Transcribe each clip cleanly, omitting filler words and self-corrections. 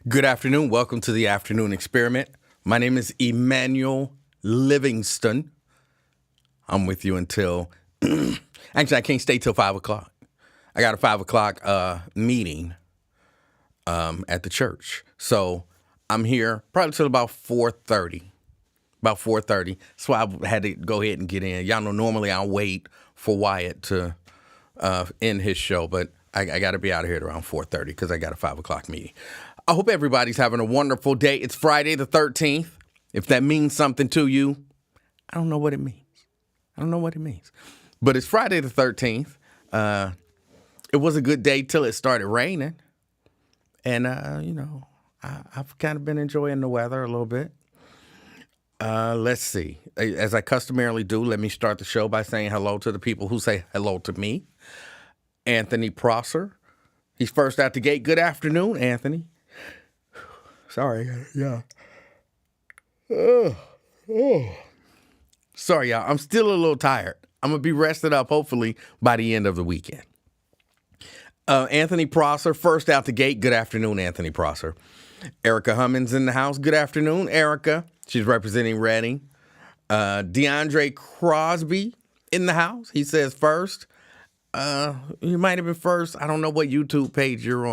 Good afternoon. Welcome to the afternoon experiment. My name is Emanuel Livingston. I'm with you until, actually, I can't stay till 5 o'clock. I got a 5 o'clock meeting at the church. So I'm here probably till about 4:30. About 4:30. That's why I had to go ahead and get in. Y'all know normally I'll wait for Wyatt to end his show, but I got to be out of here at around 4:30 because I got a 5 o'clock meeting. I hope everybody's having a wonderful day. It's Friday the 13th. If that means something to you, I don't know what it means. I don't know what it means. But it's Friday the 13th. It was a good day till it started raining. And, I've kind of been enjoying the weather a little bit. Let's see. As I customarily do, let me start the show by saying hello to the people who say hello to me. Anthony Prosser. He's first out the gate. Good afternoon, Anthony. Sorry. Yeah. Sorry, y'all. I'm still a little tired. I'm going to be rested up, hopefully, by the end of the weekend. Anthony Prosser, first out the gate. Good afternoon, Anthony Prosser. Erica Hummins in the house. Good afternoon, Erica. She's representing Reading. DeAndre Crosby in the house. He says first. You might have been first. I don't know what Facebook page you're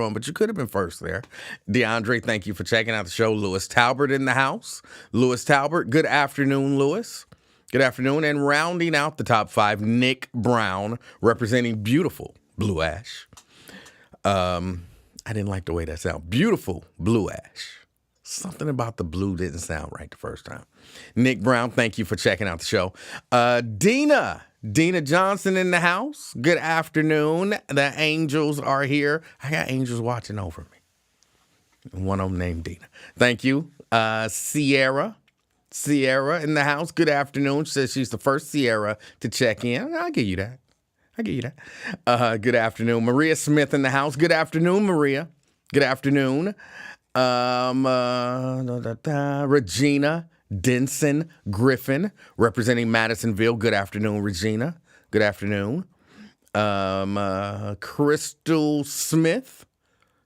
on, but you could have been first there. DeAndre, thank you for checking out the show. Lewis Talbert in the house. Lewis Talbert, good afternoon, Lewis. Good afternoon. And rounding out the top five, Nick Brown, representing beautiful Blue Ash. I didn't like the way that sounded. Beautiful Blue Ash. Something about the blue didn't sound right the first time. Nick Brown, thank you for checking out the show. Dina Johnson in the house. Good afternoon. The angels are here. I got angels watching over me. One of them named Dina. Thank you. Sierra in the house. Good afternoon. She says she's the first Sierra to check in. I'll give you that. Good afternoon. Maria Smith in the house. Good afternoon, Maria. Good afternoon. Regina Denson Griffin, representing Madisonville. Good afternoon, Regina. Good afternoon. Crystal Smith.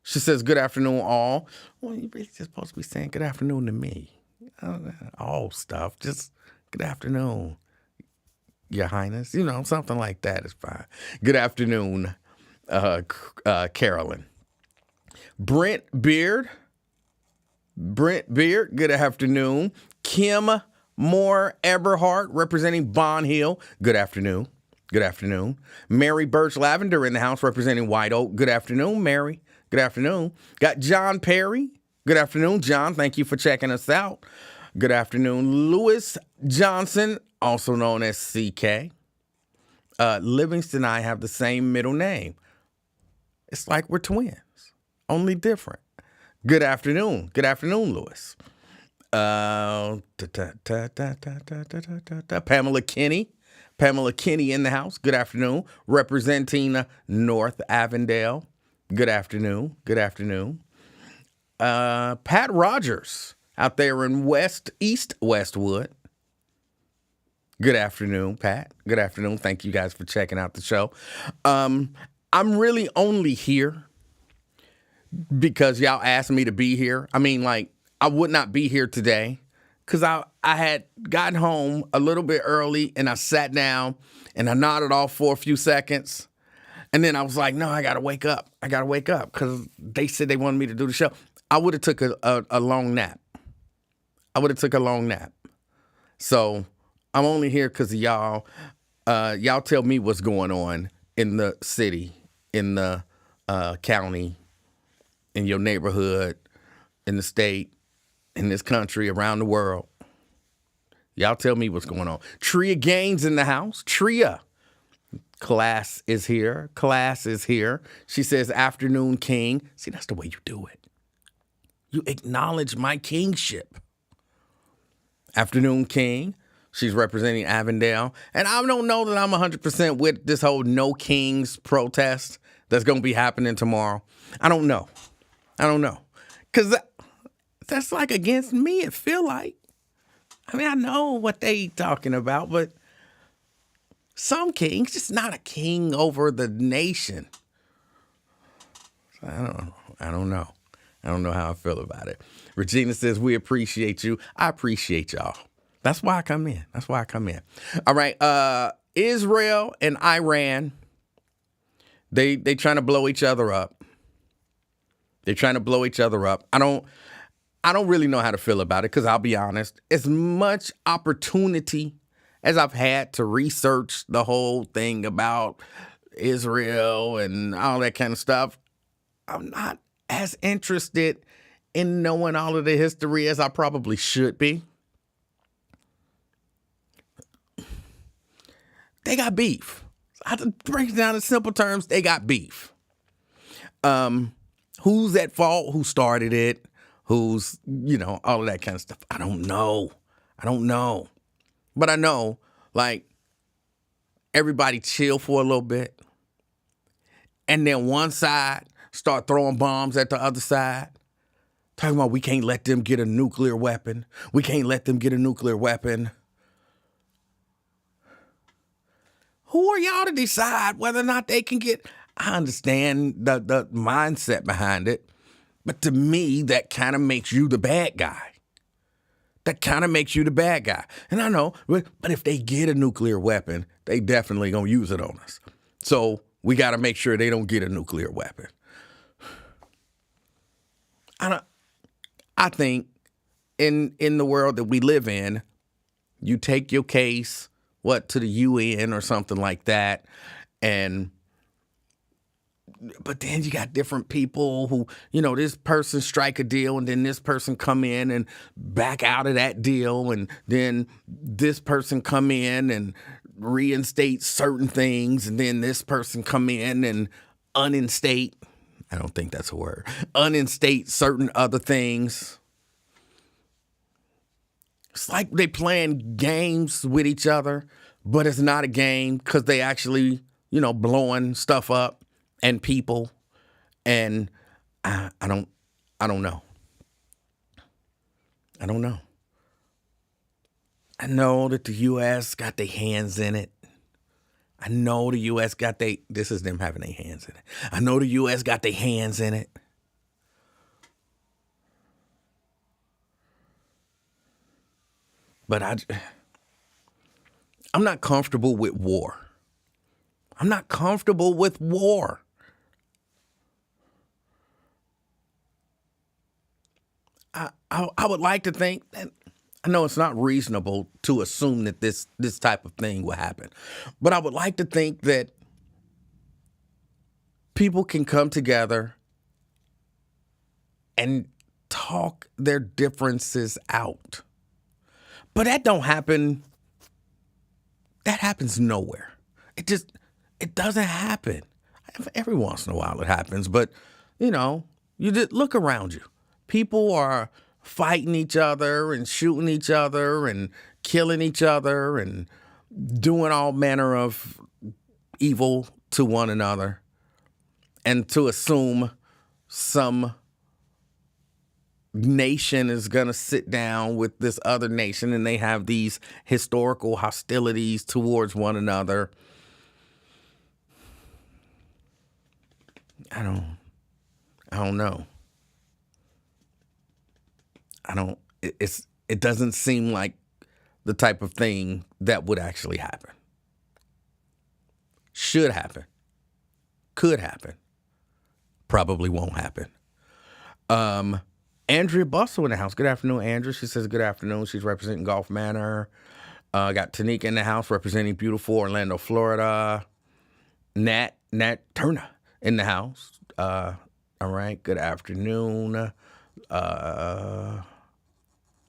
She says, good afternoon, all. Well, you're really just supposed to be saying good afternoon to me. All stuff. Just good afternoon, Your Highness. Something like that is fine. Good afternoon, Carolyn. Brent Beard, good afternoon. Kim Moore Eberhardt, representing Bond Hill. Good afternoon. Good afternoon. Mary Birch Lavender in the house, representing White Oak. Good afternoon, Mary. Good afternoon. Got John Perry. Good afternoon, John. Thank you for checking us out. Good afternoon. Lewis Johnson, also known as CK. Livingston and I have the same middle name. It's like we're twins, only different. Good afternoon. Good afternoon, Lewis. Pamela Kinney. Pamela Kinney in the house. Good afternoon. Representing North Avondale. Good afternoon. Good afternoon. Pat Rogers out there in East Westwood. Good afternoon, Pat. Good afternoon. Thank you guys for checking out the show. I'm really only here because y'all asked me to be here. I would not be here today because I had gotten home a little bit early and I sat down and I nodded off for a few seconds. And then I was like, no, I got to wake up. Because they said they wanted me to do the show. I would have took a long nap. So I'm only here because of y'all. Y'all tell me what's going on in the city, in the county, in your neighborhood, in the state, in this country, around the world. Y'all tell me what's going on. Tria Gaines in the house. Tria. Class is here. She says, afternoon, king. See, that's the way you do it. You acknowledge my kingship. Afternoon, king. She's representing Avondale. And I don't know that I'm 100% with this whole no kings protest that's going to be happening tomorrow. I don't know. Because that's like against me, it feel like. I know what they talking about, but some kings, just not a king over the nation. So I don't know. I don't know how I feel about it. Regina says, we appreciate you. I appreciate y'all. That's why I come in. That's why I come in. All right. Israel and Iran, they trying to blow each other up. They're trying to blow each other up. I don't really know how to feel about it because I'll be honest, as much opportunity as I've had to research the whole thing about Israel and all that kind of stuff, I'm not as interested in knowing all of the history as I probably should be. They got beef. I have to break it down in simple terms. They got beef. Who's at fault? Who started it? Who's, all of that kind of stuff. I don't know. But I know, like, everybody chill for a little bit. And then one side start throwing bombs at the other side. Talking about we can't let them get a nuclear weapon. We can't let them get a nuclear weapon. Who are y'all to decide whether or not they can get... I understand the mindset behind it. But to me, that kind of makes you the bad guy. And I know, but if they get a nuclear weapon, they definitely going to use it on us. So we got to make sure they don't get a nuclear weapon. I think in the world that we live in, you take your case, to the UN or something like that, but then you got different people who, this person strike a deal and then this person come in and back out of that deal. And then this person come in and reinstate certain things. And then this person come in and uninstate. I don't think that's a word. Uninstate certain other things. It's like they playing games with each other, but it's not a game because they actually, blowing stuff up. And people, and I don't know. I know that the U.S. got their hands in it. I know the U.S. this is them having their hands in it. I know the U.S. got their hands in it. But I'm not comfortable with war. I would like to think that, I know it's not reasonable to assume that this type of thing will happen, but I would like to think that people can come together and talk their differences out. But that don't happen. That happens nowhere. It doesn't happen. Every once in a while it happens, but you just look around you. People are fighting each other and shooting each other and killing each other and doing all manner of evil to one another. And to assume some nation is going to sit down with this other nation and they have these historical hostilities towards one another. I don't know. It doesn't seem like the type of thing that would actually happen. Should happen. Could happen. Probably won't happen. Andrea Bustle in the house. Good afternoon, Andrea. She says good afternoon. She's representing Gulf Manor. Got Tanika in the house representing beautiful Orlando, Florida. Nat Turner in the house. All right. Good afternoon.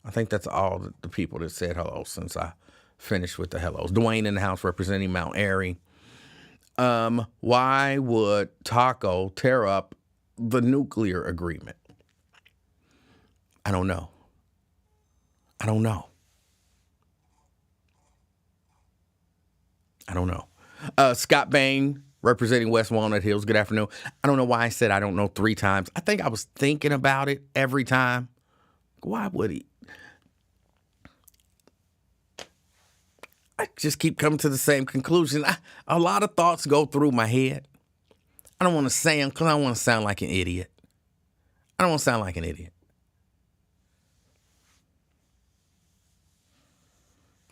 I think that's all the people that said hello since I finished with the hellos. Dwayne in the house representing Mount Airy. Why would Taco tear up the nuclear agreement? I don't know. Scott Bain representing West Walnut Hills. Good afternoon. I don't know why I said I don't know 3 times. I think I was thinking about it every time. Why would he? I just keep coming to the same conclusion. A lot of thoughts go through my head. I don't want to say them because I don't want to sound like an idiot. I don't want to sound like an idiot.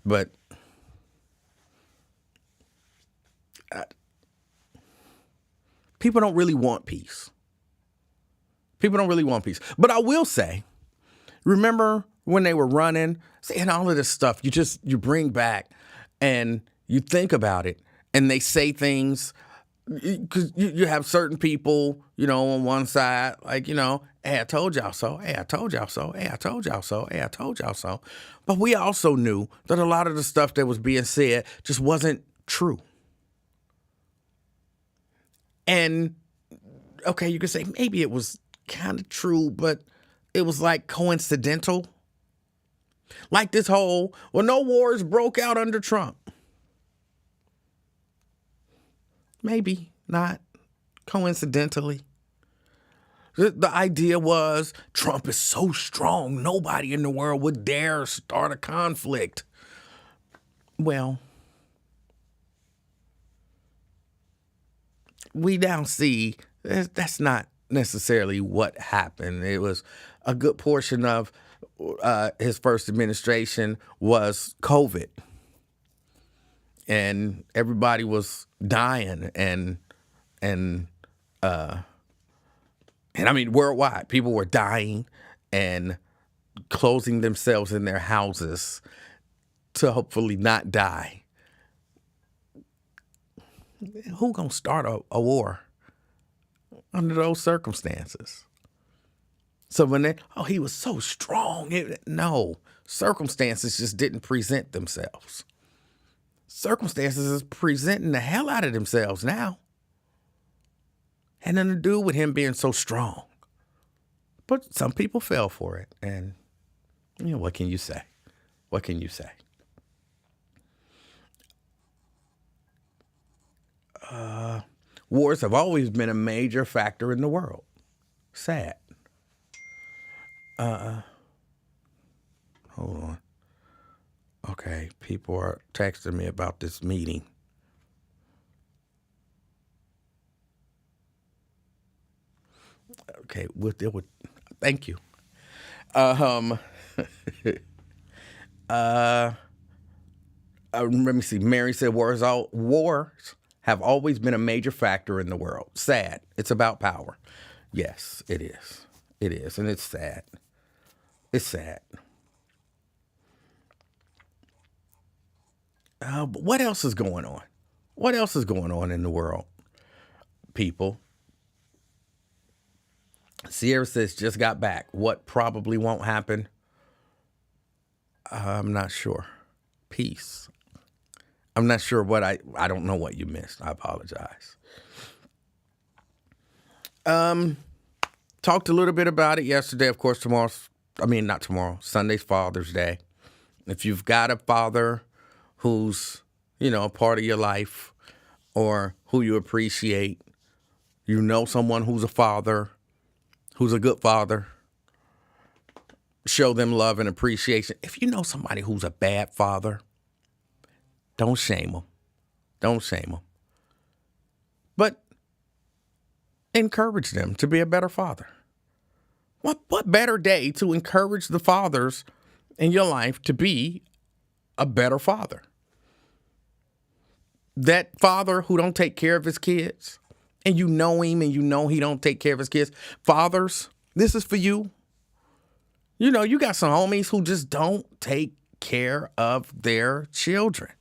But people don't really want peace. People don't really want peace. But I will say, remember when they were running, saying all of this stuff, you bring back and you think about it, and they say things, because you have certain people, on one side, like, hey, I told y'all so. Hey, I told y'all so. Hey, I told y'all so. Hey, I told y'all so. But we also knew that a lot of the stuff that was being said just wasn't true. And, okay, you could say maybe it was kind of true, but it was like coincidental. Like this whole, no wars broke out under Trump. Maybe not coincidentally. The idea was Trump is so strong, nobody in the world would dare start a conflict. Well, we now see that's not necessarily what happened. It was a good portion of his first administration was COVID. And everybody was dying, and I mean worldwide, people were dying and closing themselves in their houses to hopefully not die. Who gonna start a war under those circumstances? So when he was so strong, no, circumstances just didn't present themselves. Circumstances is presenting the hell out of themselves now. Had nothing to do with him being so strong. But some people fell for it. And, what can you say? What can you say? Wars have always been a major factor in the world. Sad. Hold on. Okay, people are texting me about this meeting. Okay, we'll deal with. Thank you. Let me see. Mary said wars have always been a major factor in the world. Sad. It's about power. Yes, it is. It is, and it's sad. It's sad. But what else is going on? What else is going on in the world, people? Sierra says, just got back. What probably won't happen? I'm not sure. Peace. I'm not sure what I don't know what you missed. I apologize. Talked a little bit about it yesterday. Of course, not tomorrow. Sunday's Father's Day. If you've got a father who's, a part of your life, or who you appreciate, someone who's a father, who's a good father, show them love and appreciation. If you know somebody who's a bad father, don't shame them. Don't shame them. But encourage them to be a better father. What better day to encourage the fathers in your life to be a better father? That father who don't take care of his kids, and you know him and he don't take care of his kids. Fathers, this is for you. You got some homies who just don't take care of their children.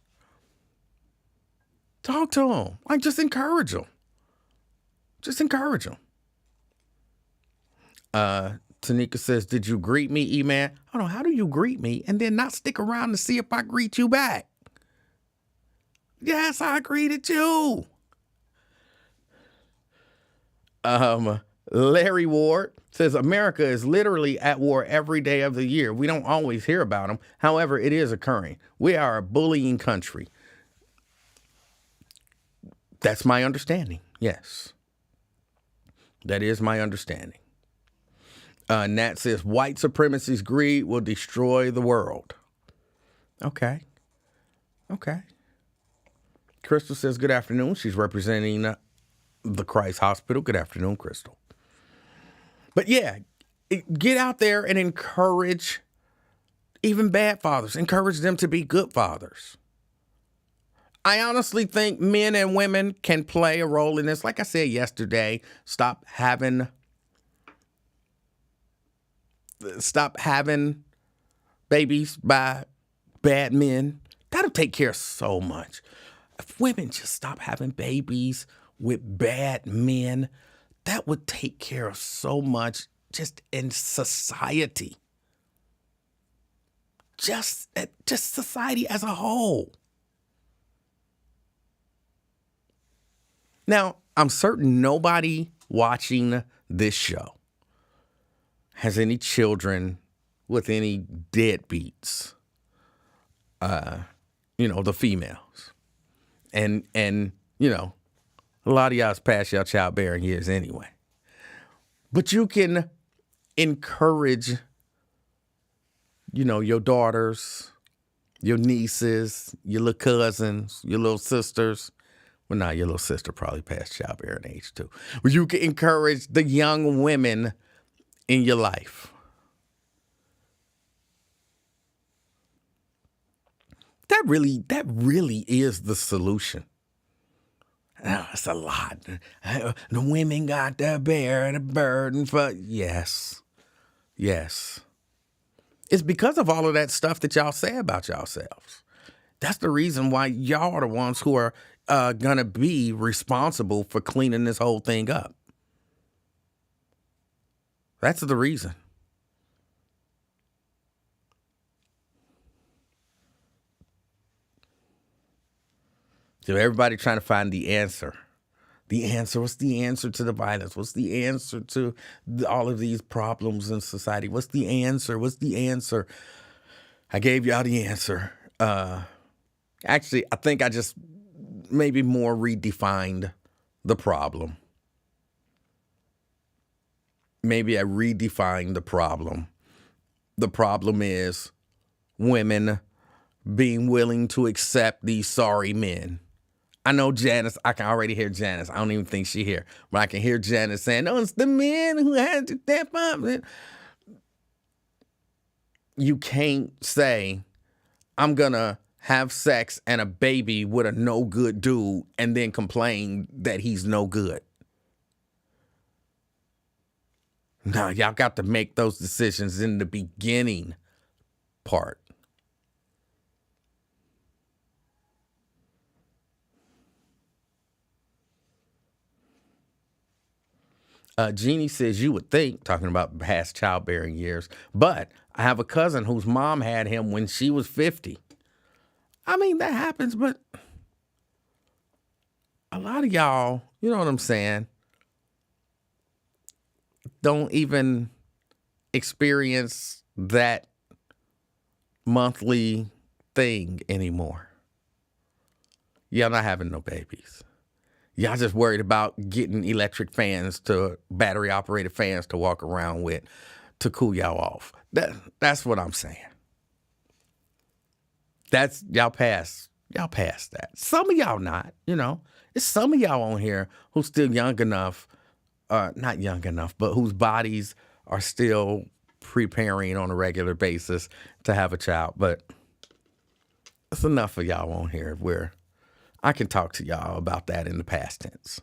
Talk to them. Just encourage them. Just encourage them. Tanika says, did you greet me, E-Man? Hold on, how do you greet me and then not stick around to see if I greet you back? Yes, I greeted you. Larry Ward says, America is literally at war every day of the year. We don't always hear about them. However, it is occurring. We are a bullying country. That's my understanding. Yes. That is my understanding. Nat says, white supremacy's greed will destroy the world. Okay. Crystal says, good afternoon. She's representing the Christ Hospital. Good afternoon, Crystal. But yeah, get out there and encourage even bad fathers. Encourage them to be good fathers. I honestly think men and women can play a role in this. Like I said yesterday, stop having babies by bad men. That'll take care of so much. If women just stop having babies with bad men, that would take care of so much just in society. Just society as a whole. Now, I'm certain nobody watching this show has any children with any deadbeats, the females. And a lot of y'all's past your childbearing years anyway. But you can encourage, your daughters, your nieces, your little cousins, your little sisters. Well, now your little sister probably past childbearing age too. But you can encourage the young women in your life. That really is the solution. It's a lot. The women got to bear the burden for, yes. It's because of all of that stuff that y'all say about yourselves. That's the reason why y'all are the ones who are going to be responsible for cleaning this whole thing up. That's the reason. So everybody trying to find the answer. The answer, what's the answer to the violence? What's the answer to all of these problems in society? What's the answer? I gave y'all the answer. Actually, I think I just maybe more redefined the problem. Maybe I redefined the problem. The problem is women being willing to accept these sorry men. I know Janice, I can already hear Janice. I don't even think she's here. But I can hear Janice saying, "No, it's the men who had to step up." You can't say, "I'm going to have sex and a baby with a no good dude," and then complain that he's no good. No, y'all got to make those decisions in the beginning part. Jeannie says, you would think, talking about past childbearing years, but I have a cousin whose mom had him when she was 50. I mean, that happens, but a lot of y'all, you know what I'm saying, don't even experience that monthly thing anymore. Y'all not having no babies. Y'all just worried about getting electric fans battery operated fans to walk around with to cool y'all off. That's what I'm saying. That's y'all past that. Some of y'all not, It's some of y'all on here who's still young enough, not young enough, but whose bodies are still preparing on a regular basis to have a child. But it's enough of y'all on here where I can talk to y'all about that in the past tense.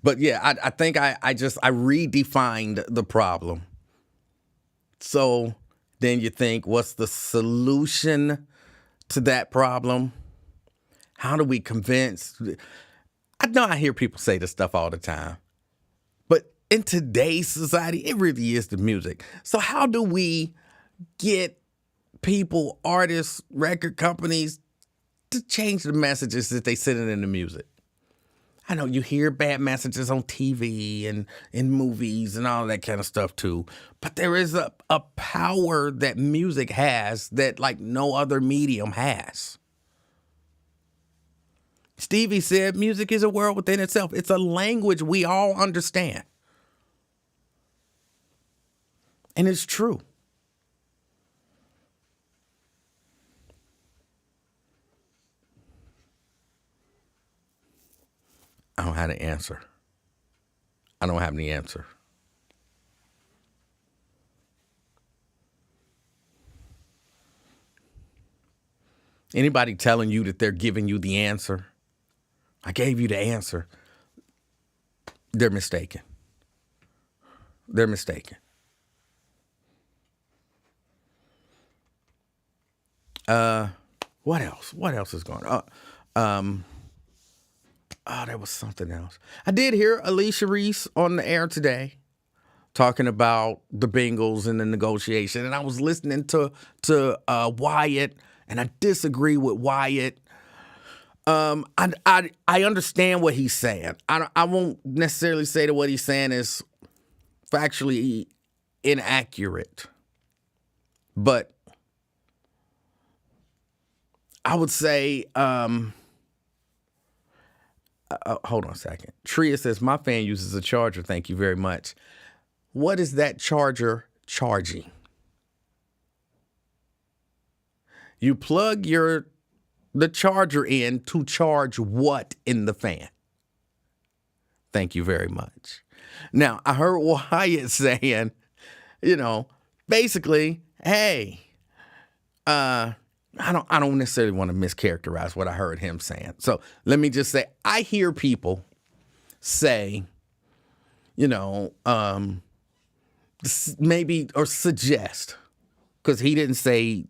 But yeah, I think I redefined the problem. So then you think, what's the solution to that problem? How do we convince? I know I hear people say this stuff all the time. But in today's society, it really is the music. So how do we get people, artists, record companies to change the messages that they send in the music? I know you hear bad messages on TV and in movies and all that kind of stuff too. But there is a power that music has that like no other medium has. Stevie said music is a world within itself. It's a language we all understand. And it's true. I don't have an answer. I don't have any answer. Anybody telling you that they're giving you the answer, I gave you the answer, they're mistaken. They're mistaken. What else? What else is going on? There was something else. I did hear Alicia Reese on the air today talking about the Bengals and the negotiation, and I was listening to Wyatt, and I disagree with Wyatt. I understand what he's saying. I won't necessarily say that what he's saying is factually inaccurate, but I would say, hold on a second. Tria says, my fan uses a charger. Thank you very much. What is that charger charging? You plug the charger in to charge what in the fan? Thank you very much. Now, I heard Wyatt saying, basically, hey, I don't necessarily want to mischaracterize what I heard him saying. So let me just say, I hear people say, maybe, or suggest, because he didn't say,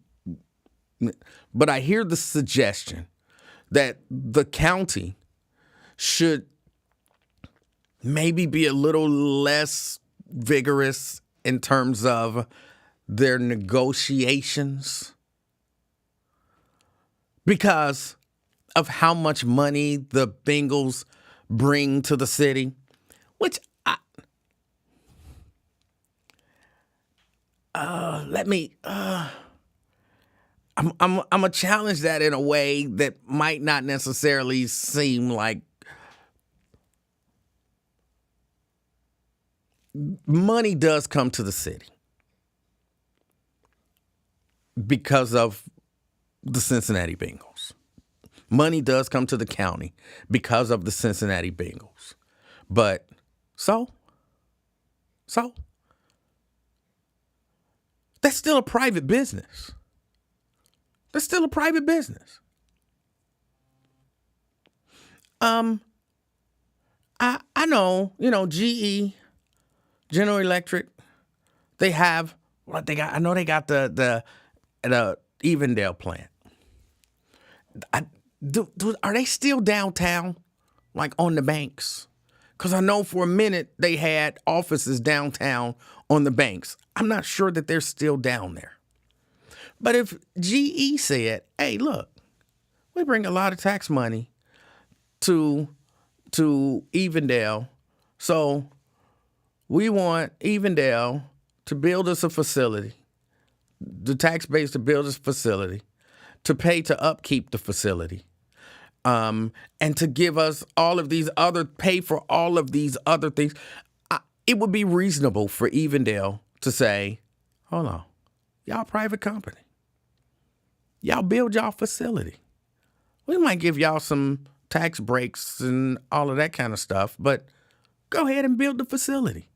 but I hear the suggestion that the county should maybe be a little less vigorous in terms of their negotiations because of how much money the Bengals bring to the city, which I'm gonna challenge that in a way that might not necessarily seem like money does come to the city because of the Cincinnati Bengals. Money does come to the county because of the Cincinnati Bengals. But so that's still a private business. That's still a private business. I know, GE, General Electric, they have what they got. I know they got the Evendale plant. Are they still downtown, like on the banks? Because I know for a minute they had offices downtown on the banks. I'm not sure that they're still down there. But if GE said, hey, look, we bring a lot of tax money to Evendale, so we want Evendale to build us a facility, the tax base to build us a facility, to pay to upkeep the facility, and to give us pay for all of these other things. It would be reasonable for Evendale to say, hold on, y'all private company. Y'all build y'all facility. We might give y'all some tax breaks and all of that kind of stuff, but go ahead and build the facility.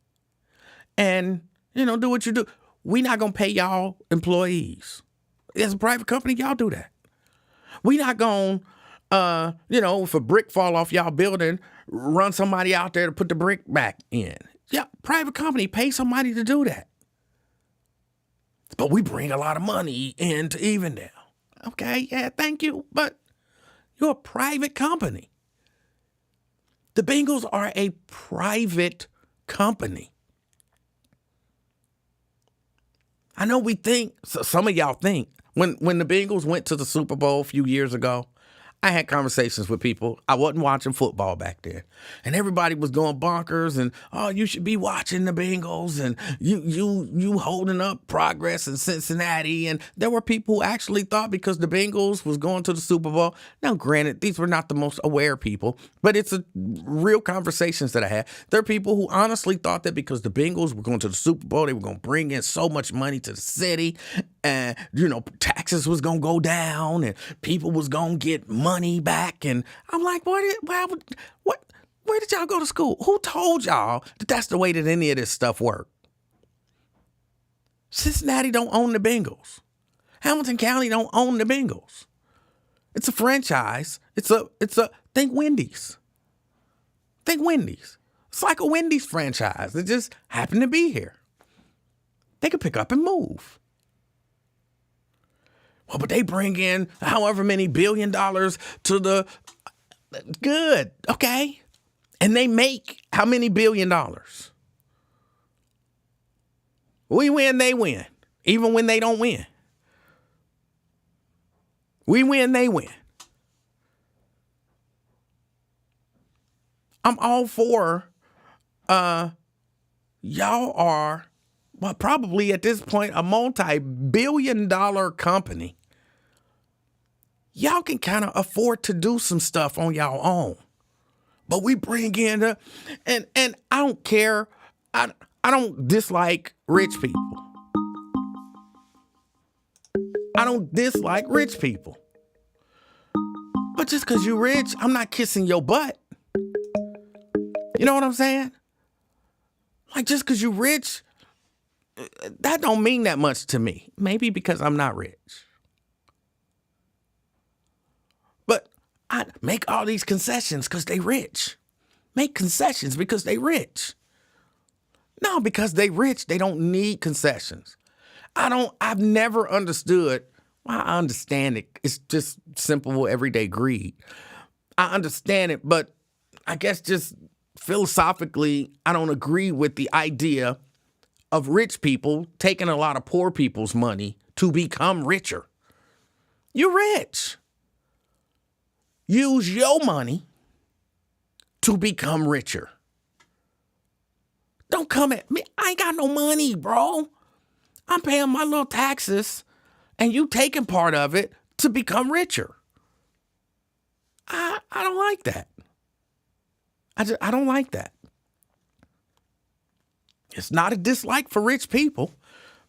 And, do what you do. We're not going to pay y'all employees. As a private company, y'all do that. We're not going to, if a brick fall off y'all building, run somebody out there to put the brick back in. Yeah, private company, pay somebody to do that. But we bring a lot of money into Evendale. Okay, yeah, thank you, but you're a private company. The Bengals are a private company. I know some of y'all think, when the Bengals went to the Super Bowl a few years ago, I had conversations with people. I wasn't watching football back then. And everybody was going bonkers and, oh, you should be watching the Bengals and you holding up progress in Cincinnati. And there were people who actually thought because the Bengals was going to the Super Bowl. Now, granted, these were not the most aware people, but it's real conversations that I had. There are people who honestly thought that because the Bengals were going to the Super Bowl, they were going to bring in so much money to the city and, taxes was going to go down and people was going to get money back. And I'm like, what Where did y'all go to school? Who told y'all that that's the way that any of this stuff works? Cincinnati don't own the Bengals. Hamilton County don't own the Bengals. It's a franchise. Think Wendy's. Think Wendy's. It's like a Wendy's franchise that just happened to be here. They could pick up and move. Well, but they bring in however many $1 billion to the good, okay? And they make how many $1 billion? We win, they win, even when they don't win. We win, they win. I'm all for, y'all are, well, probably at this point, a multi-billion-dollar company. Y'all can kind of afford to do some stuff on y'all own. But we bring in and I don't care. I don't dislike rich people. I don't dislike rich people. But just because you're rich, I'm not kissing your butt. You know what I'm saying? Like, just because you're rich, that don't mean that much to me. Maybe because I'm not rich. But I make all these concessions because they rich. Make concessions because they rich. No, because they rich, they don't need concessions. I've never understood. Well, I understand it. It's just simple, everyday greed. I understand it, but I guess just philosophically, I don't agree with the idea of rich people taking a lot of poor people's money to become richer. You're rich. Use your money to become richer. Don't come at me. I ain't got no money, bro. I'm paying my little taxes and you taking part of it to become richer. I don't like that. I don't like that. It's not a dislike for rich people.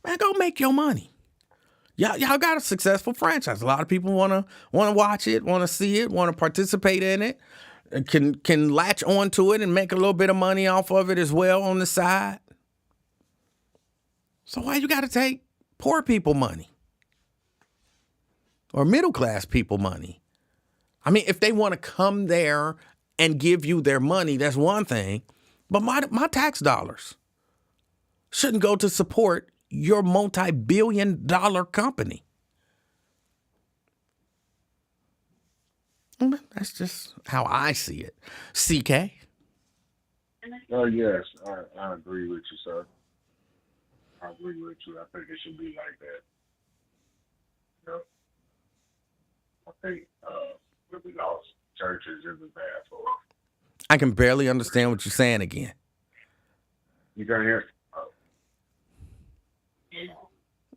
Man, go make your money. Y'all got a successful franchise. A lot of people want to watch it, want to see it, want to participate in it, can latch onto it and make a little bit of money off of it as well on the side. So why you got to take poor people money or middle class people money? I mean, if they want to come there and give you their money, that's one thing. But my tax dollars shouldn't go to support your multi-billion-dollar company. That's just how I see it. CK? Oh, yes, I agree with you, sir. I agree with you. I think it should be like that. You know, I think when we lost churches, it was bad for us. I can barely understand what you're saying again. You can hear?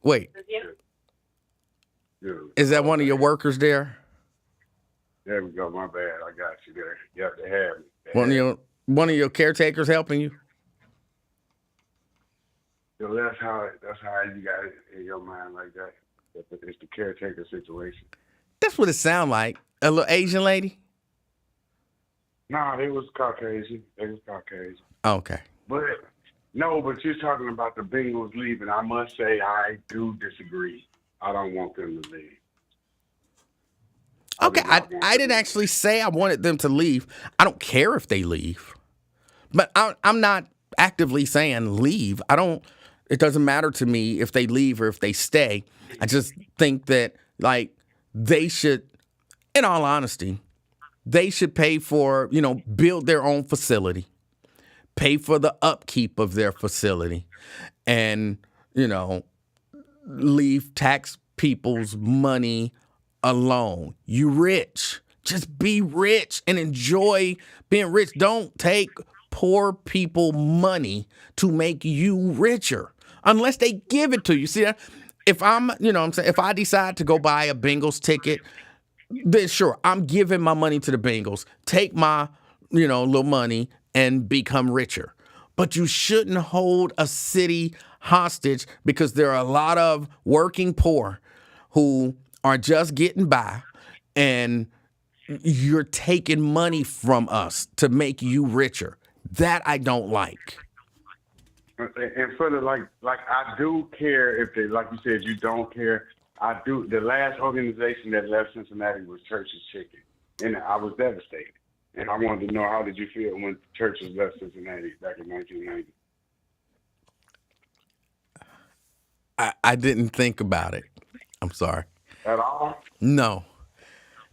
Wait, Yeah. is that one of your workers there? There we go. My bad. I got you there. You have to have me. One of your caretakers helping you? So that's how you got it in your mind like that. It's the caretaker situation. That's what it sounds like. A little Asian lady? No, it was Caucasian. Okay. But you're talking about the Bengals leaving. I must say I do disagree. I don't want them to leave. Okay, I didn't actually say I wanted them to leave. I don't care if they leave. But I'm not actively saying leave. It doesn't matter to me if they leave or if they stay. I just think that, like, they should, in all honesty, they should pay for, build their own facility, pay for the upkeep of their facility, and, leave tax people's money alone. You rich. Just be rich and enjoy being rich. Don't take poor people money to make you richer unless they give it to you. See, if if I decide to go buy a Bengals ticket, then sure, I'm giving my money to the Bengals. Take my, little money and become richer. But you shouldn't hold a city hostage because there are a lot of working poor who are just getting by and you're taking money from us to make you richer. That I don't like. And for the like I do care if they, like you said, you don't care. I do. The last organization that left Cincinnati was Church's Chicken, and I was devastated. And I wanted to know, how did you feel when Church's left Cincinnati back in 1990? I didn't think about it. I'm sorry. At all? No.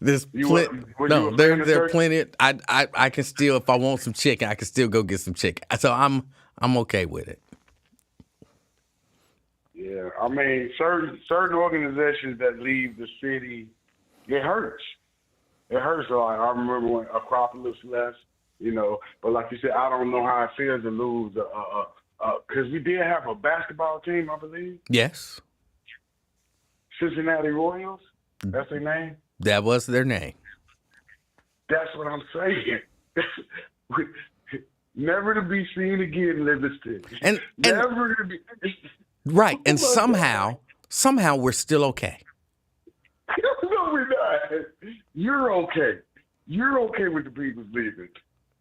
There's no. There are plenty. I can still, if I want some chicken, I can still go get some chicken. So I'm okay with it. Yeah, I mean, certain organizations that leave the city, it hurts. It hurts a lot. I remember when Acropolis left, but like you said, I don't know how it feels to lose, because we did have a basketball team, I believe. Yes. Cincinnati Royals, that's their name? That was their name. That's what I'm saying. Never to be seen again, Livingston. And never to be. Right, and somehow we're still okay. No, we're not. You're okay. You're okay with the people's leaving.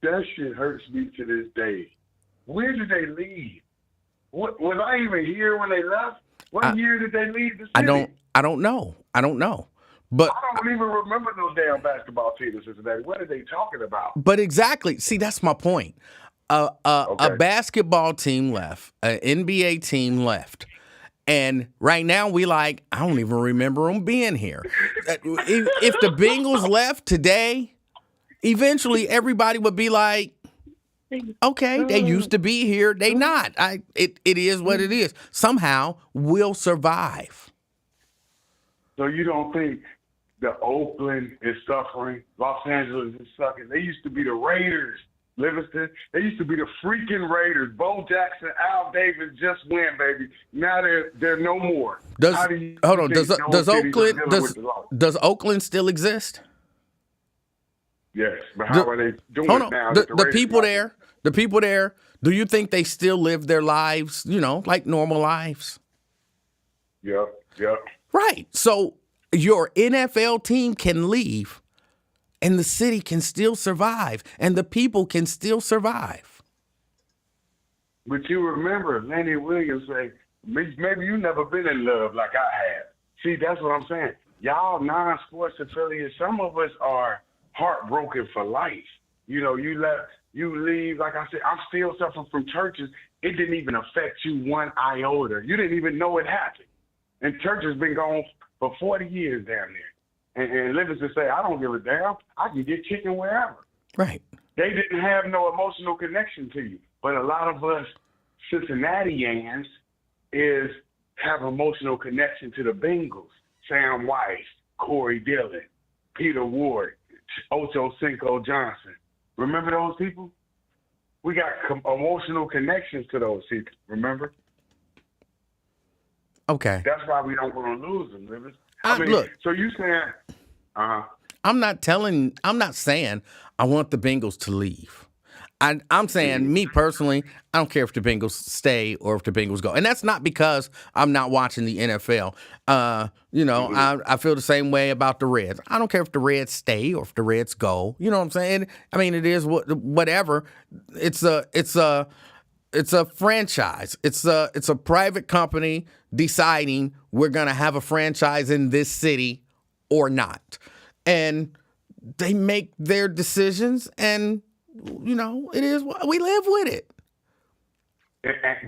That shit hurts me to this day. Where did they leave? Was I even here when they left? What year did they leave the city? I don't know. But I don't even remember no damn basketball team in Cincinnati. What are they talking about? But exactly. See, that's my point. A basketball team left, an NBA team left. And right now I don't even remember them being here. If the Bengals left today, eventually everybody would be like, okay, they used to be here. They not. It is what it is. Somehow we'll survive. So you don't think the Oakland is suffering? Los Angeles is suffering. They used to be the Raiders, Livingston. They used to be the freaking Raiders. Bo Jackson, Al Davis just win, baby. Now they're no more. Does Oakland still exist? Yes, but how are they doing it now? The people there, do you think they still live their lives, like normal lives? Yep. Right. So your NFL team can leave and the city can still survive and the people can still survive. But you remember Lenny Williams say, maybe you never been in love like I have. See, that's what I'm saying. Y'all non-sports affiliates, some of us are heartbroken for life. You leave, like I said, I'm still suffering from Churches. It didn't even affect you one iota. You didn't even know it happened. And Church has been gone for 40 years down there. And Livingston say, I don't give a damn. I can get chicken wherever. Right. They didn't have no emotional connection to you. But a lot of us Cincinnatians have emotional connection to the Bengals. Sam Weiss, Corey Dillon, Peter Ward, Ocho Cinco Johnson. Remember those people? We got emotional connections to those people, remember? Okay. That's why we don't want to lose them, Livers. Look. So you saying, I'm not saying I want the Bengals to leave. I'm saying, me personally, I don't care if the Bengals stay or if the Bengals go. And that's not because I'm not watching the NFL. I feel the same way about the Reds. I don't care if the Reds stay or if the Reds go. You know what I'm saying? I mean, it is whatever. It's a franchise. It's a private company deciding we're going to have a franchise in this city or not. And they make their decisions, and it is what we live with it.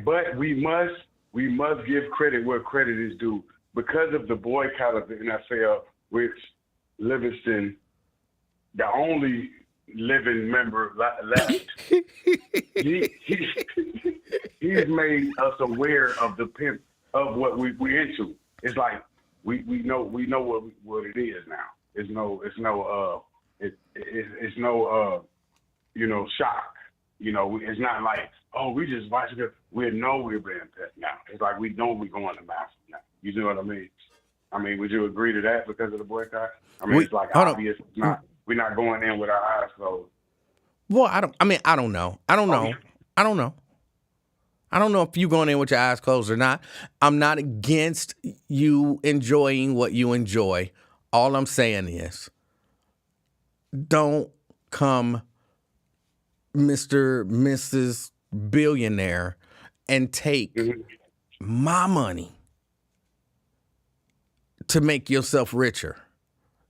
But we must give credit where credit is due. Because of the boycott of the NFL, which Livingston, the only living member left, he's made us aware of what we're into. It's like we know what it is now. It's no shock. It's not like, oh, we just watching it. We know we're being pet now. It's like we know we're going to massive now. You know what I mean? Would you agree to that because of the boycott? It's like obvious. We're not going in with our eyes closed. Well, I don't know. I don't know if you're going in with your eyes closed or not. I'm not against you enjoying what you enjoy. All I'm saying is don't come Mrs. Billionaire and take Mm-hmm. my money to make yourself richer.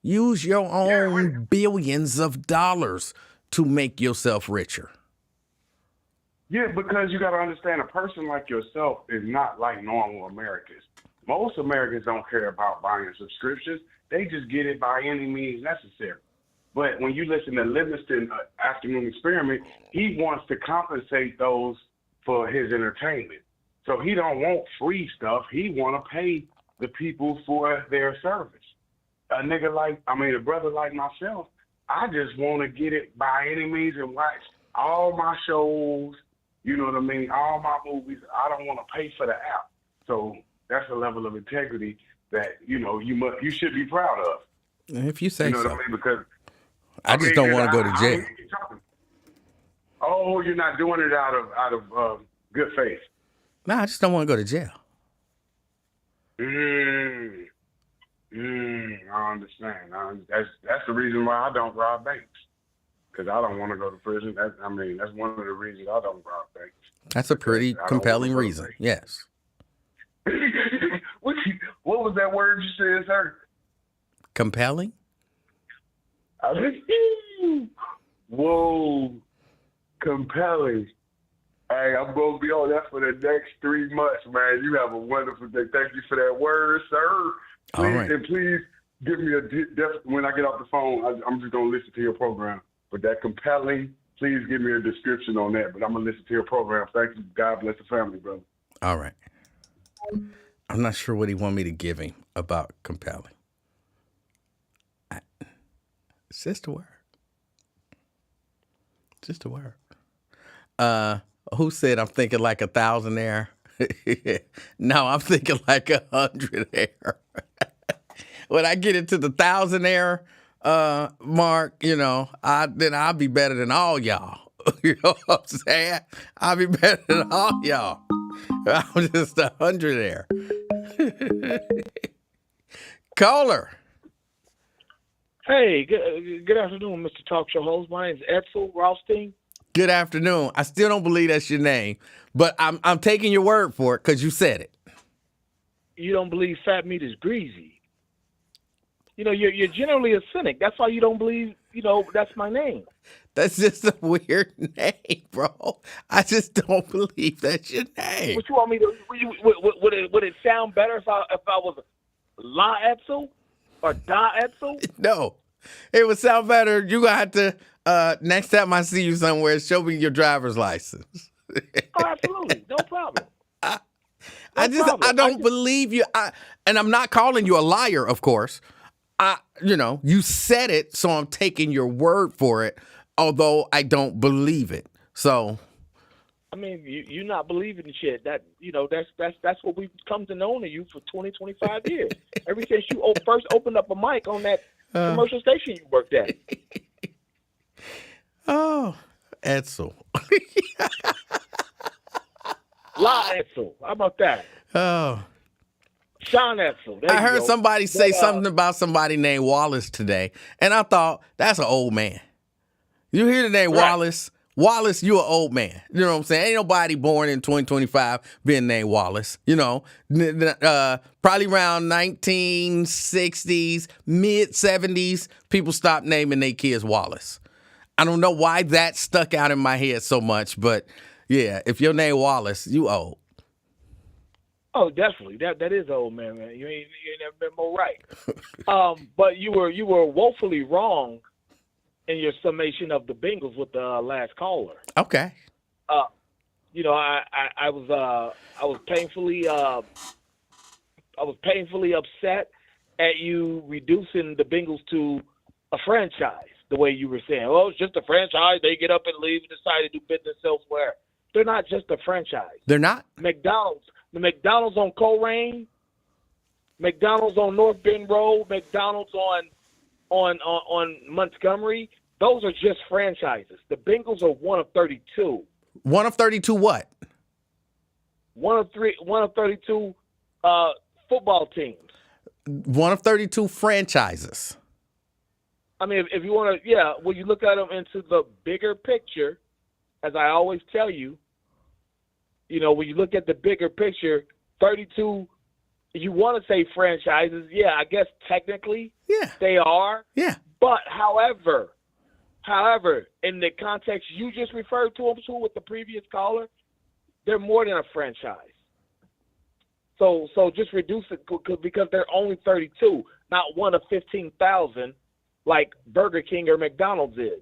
Use your Yeah, own billions of dollars to make yourself richer. yeah, because you got to understand, a person like yourself is not like normal Americans. Most Americans don't care about buying subscriptions. They just get it by any means necessary. But when you listen to Livingston Afternoon Experiment, he wants to compensate those for his entertainment. So he don't want free stuff. He want to pay the people for their service. A brother like myself, I just want to get it by any means and watch all my shows, you know what I mean, all my movies. I don't want to pay for the app. So that's a level of integrity that, you should be proud of. If you say You know so. what I mean? Because I just don't want to go to I jail. hear you talking. Oh, you're not doing it out of good faith. No, I just don't want to go to jail. I understand. That's the reason why I don't rob banks, because I don't want to go to prison. That's one of the reasons I don't rob banks. That's a pretty compelling reason. Yes. What was that word you said, sir? Compelling? Whoa, compelling. Hey, I'm going to be on that for the next 3 months, man. You have a wonderful day. Thank you for that word, sir. Please, All right. And please give me when I get off the phone, I'm just going to listen to your program. But that compelling, please give me a description on that. But I'm going to listen to your program. Thank you. God bless the family, brother. All right. I'm not sure what he want me to give him about compelling. It's just a word. Just a word. Who said I'm thinking like a thousandaire? No, I'm thinking like 100aire. When I get into the thousandaire mark, then I'll be better than all y'all. You know what I'm saying? I'll be better than all y'all. I'm just 100aire. Caller. Hey, good afternoon, Mr. Talk Show host. My name's Edsel Rothstein. Good afternoon. I still don't believe that's your name, but I'm taking your word for it because you said it. You don't believe fat meat is greasy. You're generally a cynic. That's why you don't believe, that's my name. That's just a weird name, bro. I just don't believe that's your name. What you want me to? Would it sound better if I was La Edsel or Da Edsel? No, it would sound better. You gonna have to next time I see you somewhere, show me your driver's license. Oh, absolutely, no problem. I don't believe you. And I'm not calling you a liar, of course. You said it, so I'm taking your word for it, although I don't believe it. So, I mean, you not believing in shit. That's what we've come to know you for 20, 25 years. Ever since you first opened up a mic on that commercial station you worked at. Oh, Edsel. La Edsel. How about that? Oh. Sean Edsel. I heard somebody say something about somebody named Wallace today, and I thought, that's an old man. You hear the name Right. Wallace? Wallace, you an old man. You know what I'm saying? Ain't nobody born in 2025 being named Wallace. Probably around 1960s, mid-70s, people stopped naming their kids Wallace. I don't know why that stuck out in my head so much, but yeah, if your name Wallace, you old. Oh, definitely. That is old man. You ain't never been more right. But you were woefully wrong in your summation of the Bengals with the last caller. Okay. I was painfully upset at you reducing the Bengals to a franchise. The way you were saying, it's just a franchise. They get up and leave and decide to do business elsewhere. They're not just a franchise. They're not? The McDonald's on Coleraine, McDonald's on North Bend Road, McDonald's on Montgomery. Those are just franchises. The Bengals are one of 32. One of 32 what? One of 32 football teams. One of 32 franchises. I mean, if you want to, when you look at them into the bigger picture, as I always tell you, when you look at the bigger picture, 32, you want to say franchises. Yeah, I guess technically they are. Yeah. But however, in the context you just referred to them to with the previous caller, they're more than a franchise. So just reduce it because they're only 32, not one of 15,000 like Burger King or McDonald's is.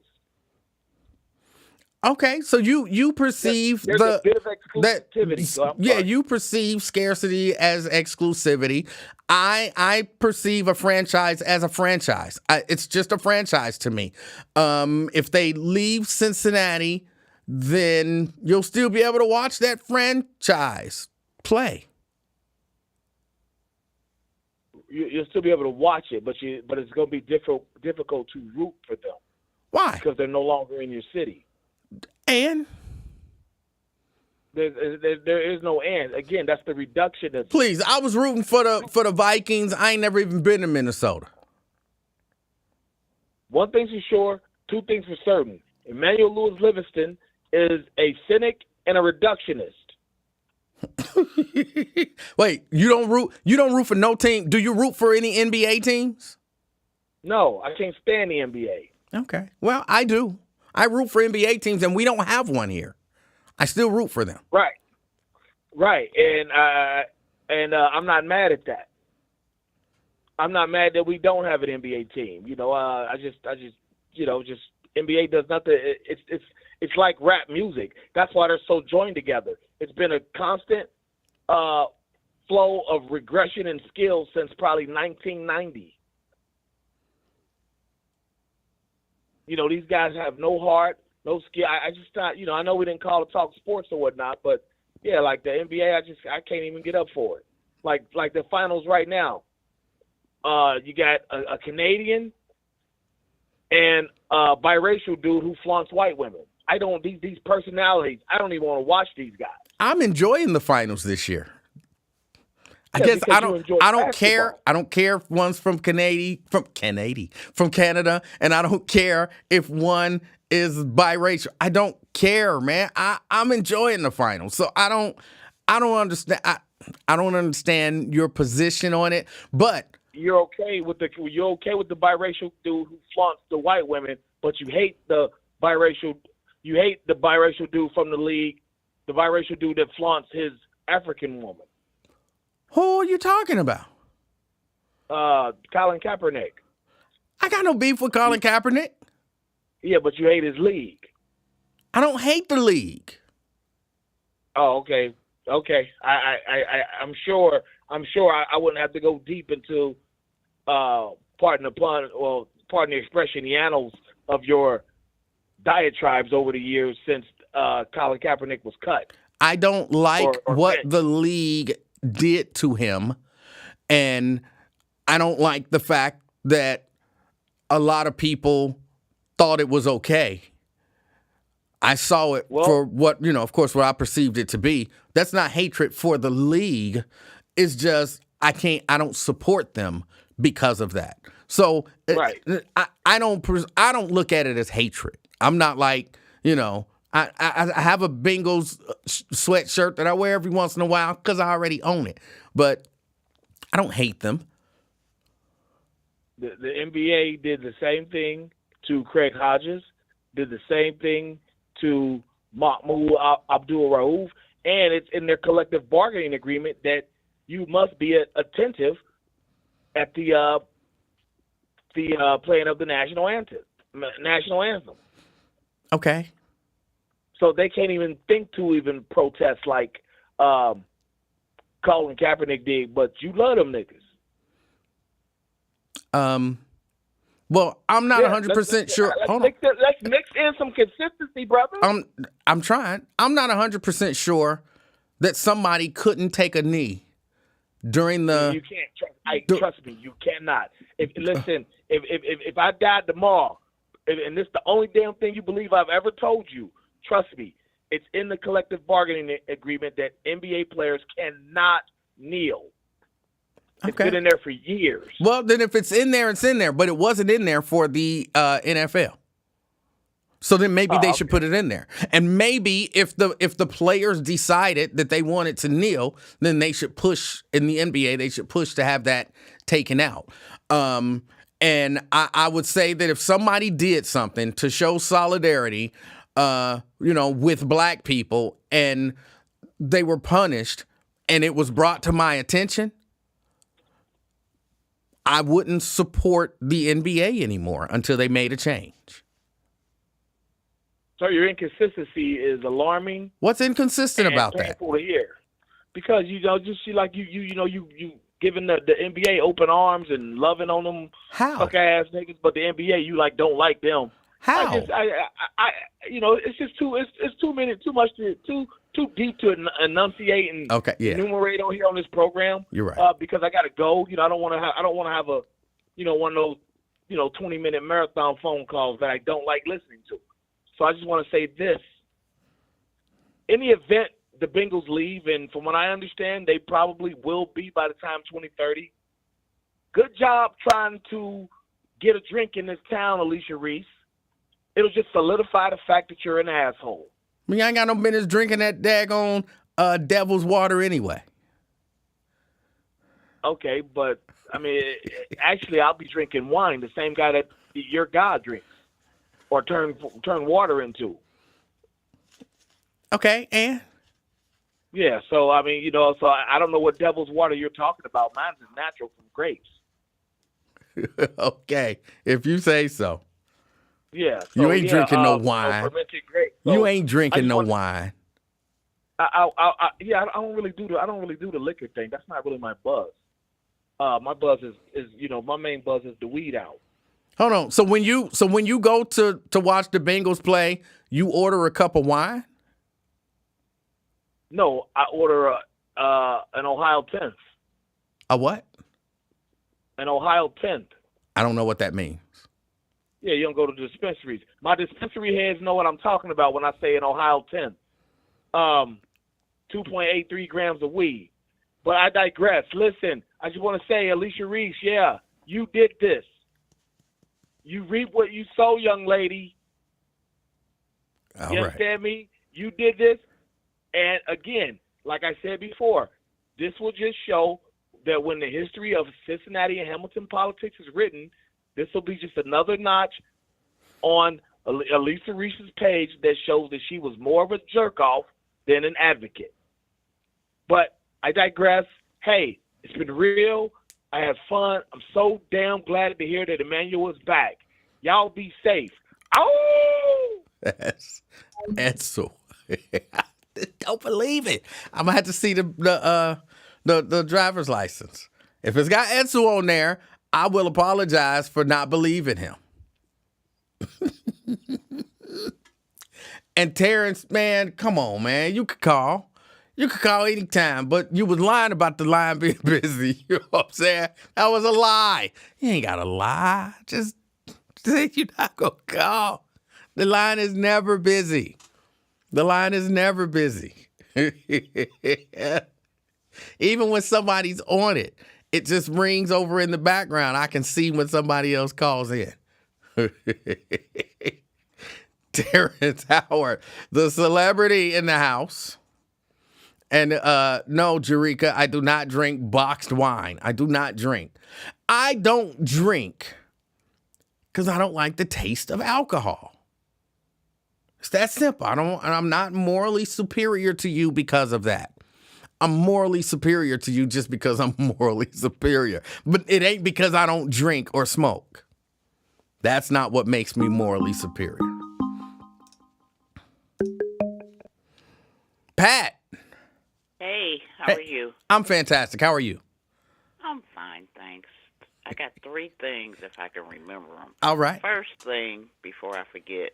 Okay, so you perceive there's a bit of exclusivity. So you perceive scarcity as exclusivity. I perceive a franchise as a franchise. It's just a franchise to me. If they leave Cincinnati, then you'll still be able to watch that franchise play. You'll still be able to watch it, but it's going to be difficult to root for them. Why? Because they're no longer in your city. And there is no and. Again, that's the reductionism. Please, I was rooting for the Vikings. I ain't never even been to Minnesota. One thing's for sure, two things for certain. Emanuel Livingston is a cynic and a reductionist. Wait, you don't root for no team? Do you root for any NBA teams? No, I can't stand the NBA. Okay. Well, I do. I root for NBA teams, and we don't have one here. I still root for them. Right. And I'm not mad at that. I'm not mad that we don't have an NBA team. I just NBA does nothing. It's like rap music. That's why they're so joined together. It's been a constant flow of regression and skill since probably 1990. These guys have no heart, no skill. I just not, I know we didn't call it talk sports or whatnot, but yeah, like the NBA, I can't even get up for it. Like the finals right now. You got a Canadian and a biracial dude who flaunts white women. These personalities, I don't even want to watch these guys. I'm enjoying the finals this year. I Yeah, guess I don't care. basketball. I don't care if one's from Canada, and I don't care if one is biracial. I don't care, man. I'm enjoying the finals. So I don't understand. I don't understand your position on it, but You're okay with the biracial dude who flaunts the white women, but you hate the biracial dude from the league, the biracial dude that flaunts his African woman. who are you talking about? Colin Kaepernick. I got no beef with Colin Kaepernick. Yeah, but you hate his league. I don't hate the league. Oh, okay. I'm sure I wouldn't have to go deep into pardon the expression, the annals of your diatribes over the years since Colin Kaepernick was cut. I don't like or what benched. the league did to him, and I don't like the fact that a lot of people thought it was okay. I saw it for what, of course, what I perceived it to be. That's not hatred for the league. It's just I don't support them because of that. So Right. I don't look at it as hatred. I'm not like, I have a Bengals sweatshirt that I wear every once in a while because I already own it. But I don't hate them. The NBA did the same thing to Craig Hodges, did the same thing to Mahmoud Abdul-Rauf, and it's in their collective bargaining agreement that you must be attentive at the playing of the national anthem. Okay. So they can't even think to even protest like Colin Kaepernick did, but you love them niggas. Well, I'm not 100% sure. Hold on. Let's mix in some consistency, brother. I'm trying. I'm not 100% sure that somebody couldn't take a knee during the. You can't. Trust me, you cannot. If I died tomorrow, and this is the only damn thing you believe I've ever told you, trust me, it's in the collective bargaining agreement that NBA players cannot kneel. It's been in there for years. Well, then if it's in there, it's in there. But it wasn't in there for the NFL. So then maybe they should put it in there. And maybe if the players decided that they wanted to kneel, then they should push in the NBA. They should push to have that taken out. And I would say that if somebody did something to show solidarity, with black people, and they were punished, and it was brought to my attention, I wouldn't support the NBA anymore until they made a change. So your inconsistency is alarming. What's inconsistent about that? Painful to hear. Because just see like you giving the NBA open arms and loving on them suck ass niggas, but the NBA you don't like them. How? It's just too deep to enunciate and enumerate on here on this program. You're right. Because I gotta go. I don't want to have a one of those 20-minute marathon phone calls that I don't like listening to. So I just want to say this. In the event the Bengals leave, and from what I understand, they probably will be by the time 2030, good job trying to get a drink in this town, Alicia Reese. It'll just solidify the fact that you're an asshole. I mean, I ain't got no business drinking that daggone devil's water anyway. Okay, but, I mean, actually, I'll be drinking wine, the same guy that your God drinks. Or turn water into. Okay, and? Yeah, so I mean, so I don't know what devil's water you're talking about. Mine's is natural from grapes. Okay, if you say so. Yeah. So, you ain't drinking no wine. Fermented grapes. So you ain't drinking no wine. I don't really do the liquor thing. That's not really my buzz. My buzz is my main buzz is the weed out. Hold on. So when you go to watch the Bengals play, you order a cup of wine? No, I order an Ohio 10th. A what? An Ohio 10th. I don't know what that means. Yeah, you don't go to the dispensaries. My dispensary heads know what I'm talking about when I say an Ohio 10th. 2.83 grams of weed. But I digress. Listen, I just want to say, Alicia Reese, yeah, you did this. You reap what you sow, young lady. You understand me? You did this. And again, like I said before, this will just show that when the history of Cincinnati and Hamilton politics is written, this will be just another notch on Alicia Reese's page that shows that she was more of a jerk-off than an advocate. But I digress. Hey, it's been real. I had fun. I'm so damn glad to hear that Emanuel is back. Y'all be safe. Oh! Edsel. Don't believe it. I'm gonna have to see the driver's license. If it's got Edsel on there, I will apologize for not believing him. And Terrence, man, come on, man. You could call. You could call anytime, but you was lying about the line being busy. You know what I'm saying? That was a lie. You ain't got to lie. Just say you're not going to call. The line is never busy. The line is never busy. Even when somebody's on it, it just rings over in the background. I can see when somebody else calls in. Terrence Howard, the celebrity in the house. And no, Jerika, I do not drink boxed wine. I do not drink. I don't drink because I don't like the taste of alcohol. It's that simple. I'm not morally superior to you because of that. I'm morally superior to you just because I'm morally superior. But it ain't because I don't drink or smoke. That's not what makes me morally superior. Pat. Hey, how are you? I'm fantastic. How are you? I'm fine, thanks. I got three things if I can remember them. All right. First thing, before I forget,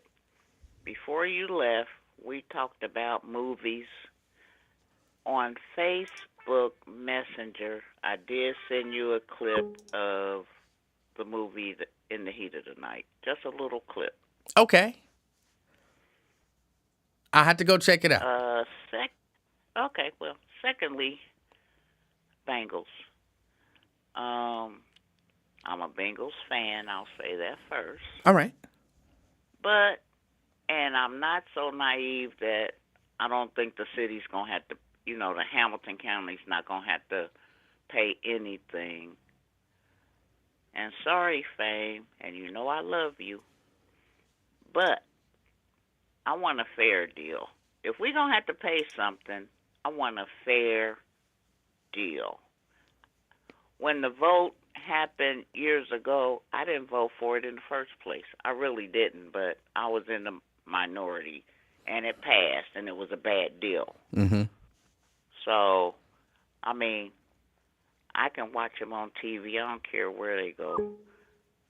before you left, we talked about movies. On Facebook Messenger, I did send you a clip of the movie In the Heat of the Night. Just a little clip. Okay. I had to go check it out. Okay, well, secondly, Bengals. I'm a Bengals fan. I'll say that first. All right. But, and I'm not so naive that I don't think the city's going to have to, the Hamilton County's not going to have to pay anything. And sorry, Fame, and I love you, but I want a fair deal. If we're going to have to pay something, I want a fair deal. When the vote happened years ago, I didn't vote for it in the first place. I really didn't, but I was in the minority, and it passed, and it was a bad deal. Mm-hmm. So, I mean, I can watch them on TV. I don't care where they go.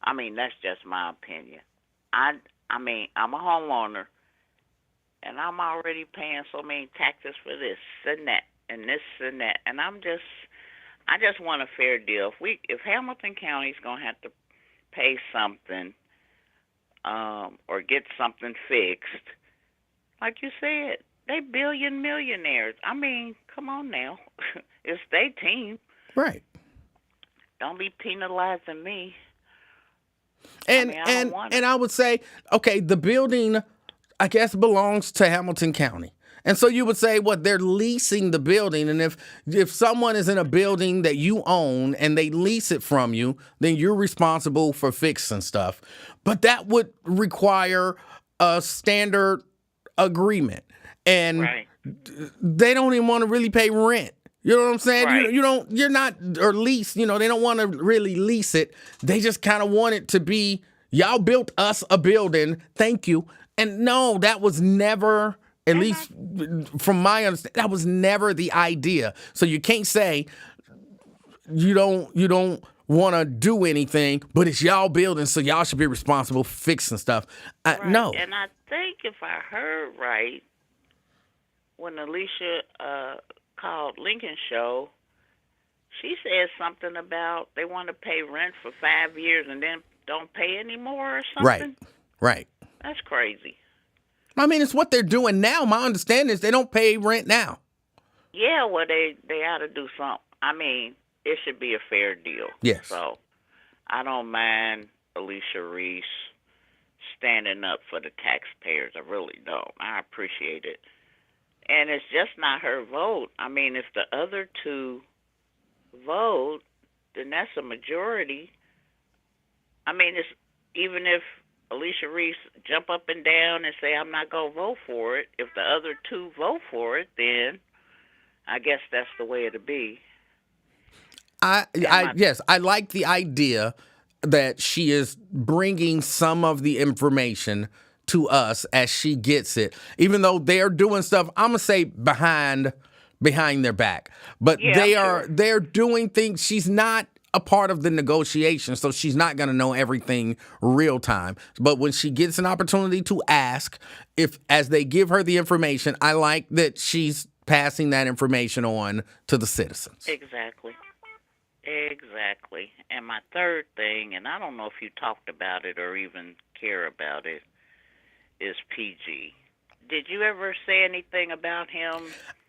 I mean, that's just my opinion. I mean, I'm a homeowner, and I'm already paying so many taxes for this and that, and this and that, and I just want a fair deal. If Hamilton County's gonna have to pay something, or get something fixed, like you said, they billion millionaires. I mean, come on now, it's their team. Right. Don't be penalizing me. And I would say, okay, the building, I guess, belongs to Hamilton County. And so you would say, what, they're leasing the building, and if someone is in a building that you own and they lease it from you, then you're responsible for fixing stuff. But that would require a standard agreement. And Right. they don't even want to really pay rent. You know what I'm saying? Right. You're not, or lease, they don't want to really lease it. They just kind of want it to be, y'all built us a building, thank you. And no, that was never, at least from my understanding, that was never the idea. So you can't say you don't want to do anything, but it's y'all building, so y'all should be responsible for fixing stuff. Right. No. And I think if I heard right, when Alicia called Lincoln Show, she said something about they want to pay rent for 5 years and then don't pay anymore or something. Right. That's crazy. I mean, it's what they're doing now. My understanding is they don't pay rent now. Yeah, well, they ought to do something. I mean, it should be a fair deal. Yes. So I don't mind Alicia Reese standing up for the taxpayers. I really don't. I appreciate it. And it's just not her vote. I mean, if the other two vote, then that's a majority. I mean, it's even if Alicia Reese jump up and down and say, I'm not going to vote for it, if the other two vote for it, then I guess that's the way it'll be. Yes, I like the idea that she is bringing some of the information to us as she gets it, even though they're doing stuff, I'm gonna say behind their back, but Yeah, they're doing things. She's not a part of the negotiation, so she's not gonna know everything real time. But when she gets an opportunity to ask, as they give her the information, I like that she's passing that information on to the citizens. Exactly. And my third thing, and I don't know if you talked about it or even care about it, is PG. Did you ever say anything about him?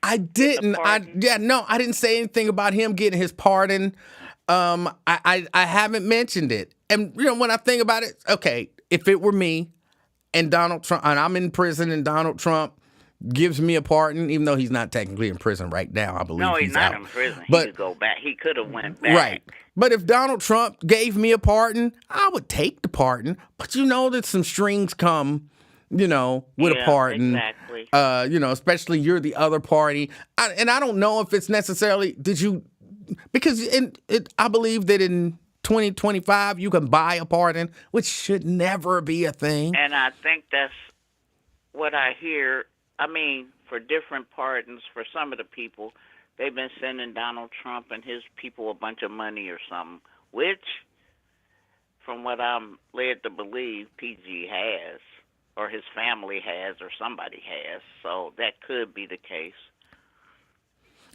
I didn't. I didn't say anything about him getting his pardon. I haven't mentioned it. And when I think about it, okay, if it were me and Donald Trump, and I'm in prison, and Donald Trump gives me a pardon, even though he's not technically in prison right now, I believe. No, he's not out. in prison. But, he could go back. He could have went back. Right. But if Donald Trump gave me a pardon, I would take the pardon. But that some strings come, with a pardon. Exactly. Especially you're the other party. And I don't know if it's necessarily, because I believe that in 2025 you can buy a pardon, which should never be a thing. And I think that's what I hear. I mean, for different pardons, for some of the people, they've been sending Donald Trump and his people a bunch of money or something, which, from what I'm led to believe, PG has, or his family has, or somebody has. So that could be the case.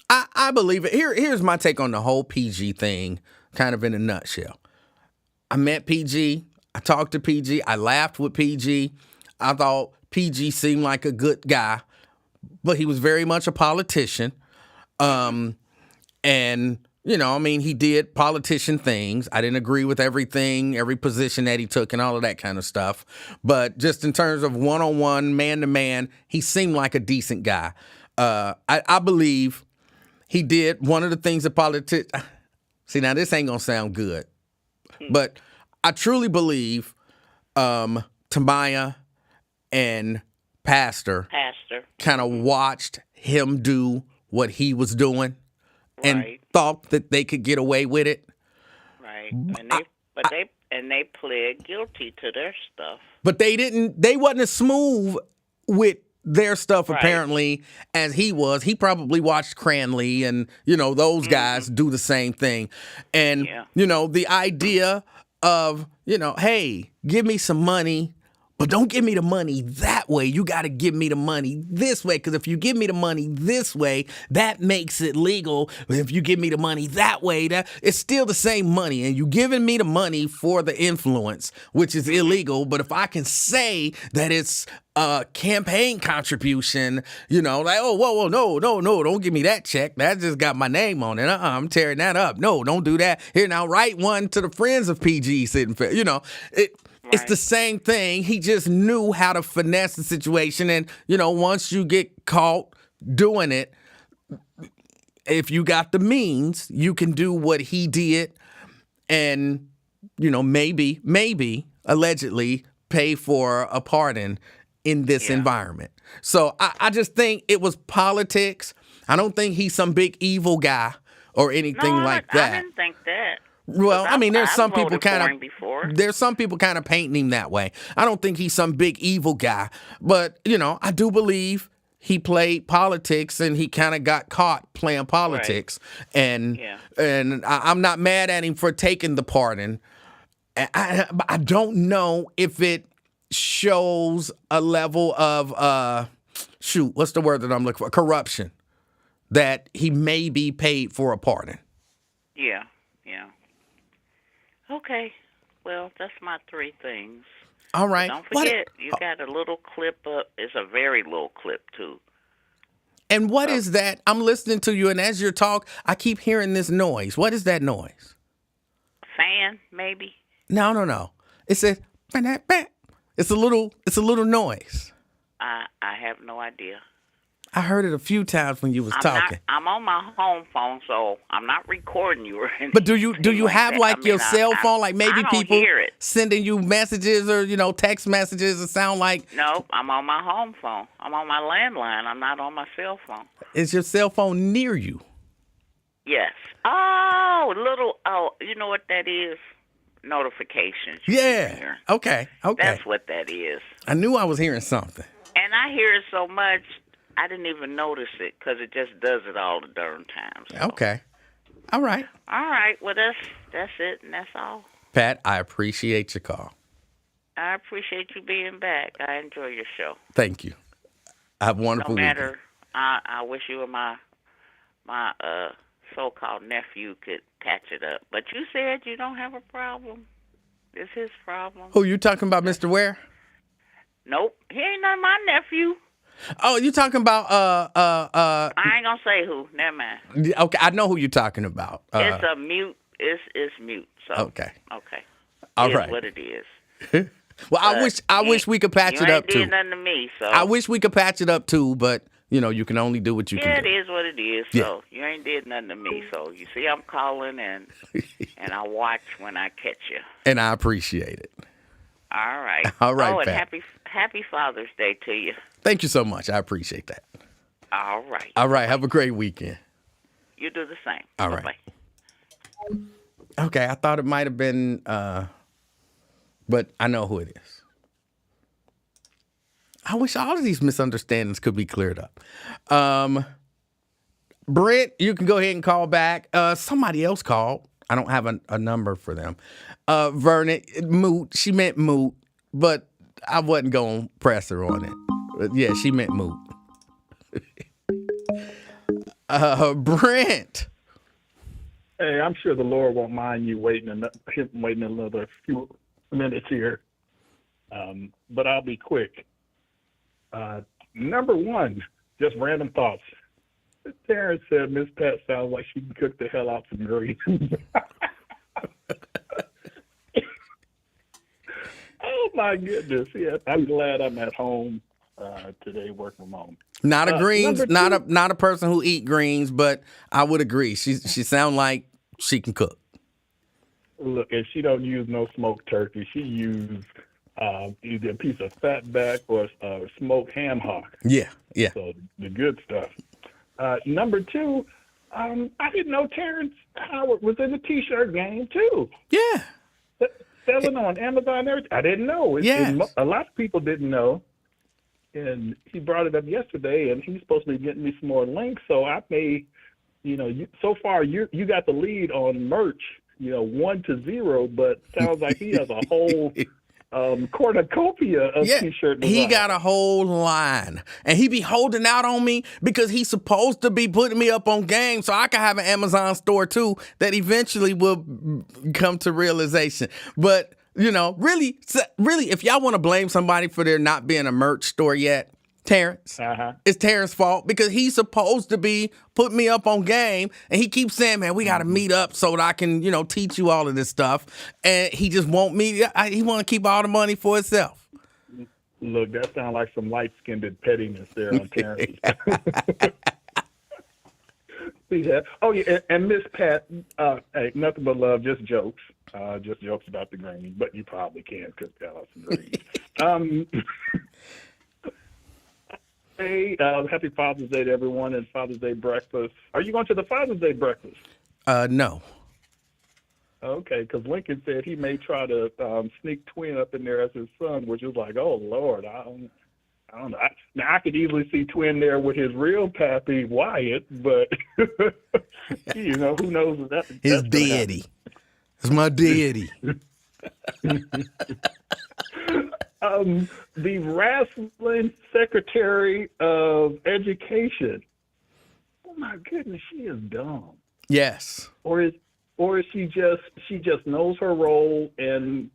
I believe it. Here's my take on the whole PG thing, kind of in a nutshell. I met PG. I talked to PG. I laughed with PG. I thought PG seemed like a good guy, but he was very much a politician. And You know, I mean, he did politician things. I didn't agree with everything, every position that he took and all of that kind of stuff. But just in terms of one-on-one, man-to-man, he seemed like a decent guy. I believe he did one of the things that politics... See, now this ain't going to sound good. But I truly believe Tamaya and Pastor kind of watched him do what he was doing. And thought that they could get away with it. Right. And they pled guilty to their stuff. But they wasn't as smooth with their stuff apparently as he was. He probably watched Cranley and, you know, those guys do the same thing. And, you know, the idea of, you know, hey, give me some money, but don't give me the money that way. You got to give me the money this way, because if you give me the money this way, that makes it legal. But if you give me the money that way, that it's still the same money. And you giving me the money for the influence, which is illegal. But if I can say that it's a campaign contribution, you know, like, oh, whoa, no, don't give me that check. That just got my name on it. I'm tearing that up. No, don't do that. Here, now write one to the friends of PG sitting, you know, It's the same thing. He just knew how to finesse the situation. And, you know, once you get caught doing it, if you got the means, you can do what he did and, you know, maybe, allegedly pay for a pardon in this environment. So I just think it was politics. I don't think he's some big evil guy or anything like that. I didn't think that. Well, I mean, there's some people kind of painting him that way. I don't think he's some big evil guy, but you know, I do believe he played politics and he kind of got caught playing politics. And I'm not mad at him for taking the pardon. I don't know if it shows a level of what's the word that I'm looking for? Corruption, that he may be paid for a pardon. Yeah. Okay, well, that's my 3 things. All right. But don't forget, you got a little clip up. It's a very little clip, too. And what is that? I'm listening to you, and as you talk, I keep hearing this noise. What is that noise? Fan, maybe? No. It's a little noise. I have no idea. I heard it a few times when you was talking. I'm on my home phone, so I'm not recording you or anything. But do you have like your cell phone? Like maybe people hear it. Sending you messages or, you know, text messages that sound like... No, I'm on my home phone. I'm on my landline. I'm not on my cell phone. Is your cell phone near you? Yes. You know what that is? Notifications. Yeah. Okay. That's what that is. I knew I was hearing something. And I hear it so much, I didn't even notice it because it just does it all the darn time. So. Okay. All right. Well, that's it, and that's all. Pat, I appreciate your call. I appreciate you being back. I enjoy your show. Thank you. Have a wonderful weekend. No matter, I wish you and my so-called nephew could patch it up. But you said you don't have a problem. It's his problem. Who, you talking about, Mr. Ware? Nope. He ain't none of my nephew. Oh, you talking about I ain't gonna say who. Never mind. Okay, I know who you're talking about. It's a mute. It's mute. So okay. All right. What it is. Well, I wish we could patch it up too. You ain't did nothing to me, so I wish we could patch it up too, but you know, you can only do what you can do. Yeah, it is what it is. So you ain't did nothing to me. So you see, I'm calling and I watch when I catch you. And I appreciate it. All right. All right, and Pat. happy Father's Day to you. Thank you so much. I appreciate that. All right. All right. Have a great weekend. You do the same. All right. Bye-bye. Okay. I thought it might have been, but I know who it is. I wish all of these misunderstandings could be cleared up. Brent, you can go ahead and call back. Somebody else called. I don't have a number for them. Vernon, moot. She meant moot, but I wasn't going to press her on it. But yeah, she meant moot. Brent. Hey, I'm sure the Lord won't mind you waiting another few minutes here. But I'll be quick. Number one, just random thoughts. Terrence said Miss Pat sounds like she can cook the hell out some greens. Oh my goodness! Yeah, I'm glad I'm at home today, working from home. Not a greens, Number two, not a person who eat greens, but I would agree. She sound like she can cook. look, and she don't use no smoked turkey. She used either a piece of fat back or smoked ham hock. Yeah, yeah. So the good stuff. Number two, I didn't know Terrence Howard was in the T-shirt game too. Yeah. Selling on Amazon and everything. I didn't know. Yes. A lot of people didn't know. And he brought it up yesterday, and he's supposed to be getting me some more links. So I may, so far you got the lead on merch, 1-0, but sounds like he has a whole cornucopia of T-shirt designs. He got a whole line, and he be holding out on me because he's supposed to be putting me up on game so I can have an Amazon store too that eventually will come to realization. But really, if y'all want to blame somebody for there not being a merch store yet, Terrence, it's Terrence's fault because he's supposed to be putting me up on game, and he keeps saying, man, we got to meet up so that I can, teach you all of this stuff. And he just won't meet. He want to keep all the money for himself. Look, that sounds like some light-skinned pettiness there on Terrence. Yeah. Oh, yeah, and Miss Pat, hey, nothing but love, just jokes. Just jokes about the greens, but you probably can cook out some greens. Hey, happy Father's Day to everyone and Father's Day breakfast. Are you going to the Father's Day breakfast? No. Okay, because Lincoln said he may try to sneak Twin up in there as his son, which is like, oh, Lord, I don't know. Now, I could easily see Twin there with his real pappy, Wyatt, but, who knows that. His deity. It's my deity. The wrestling secretary of education. Oh my goodness, she is dumb. Yes. Or is she just knows her role and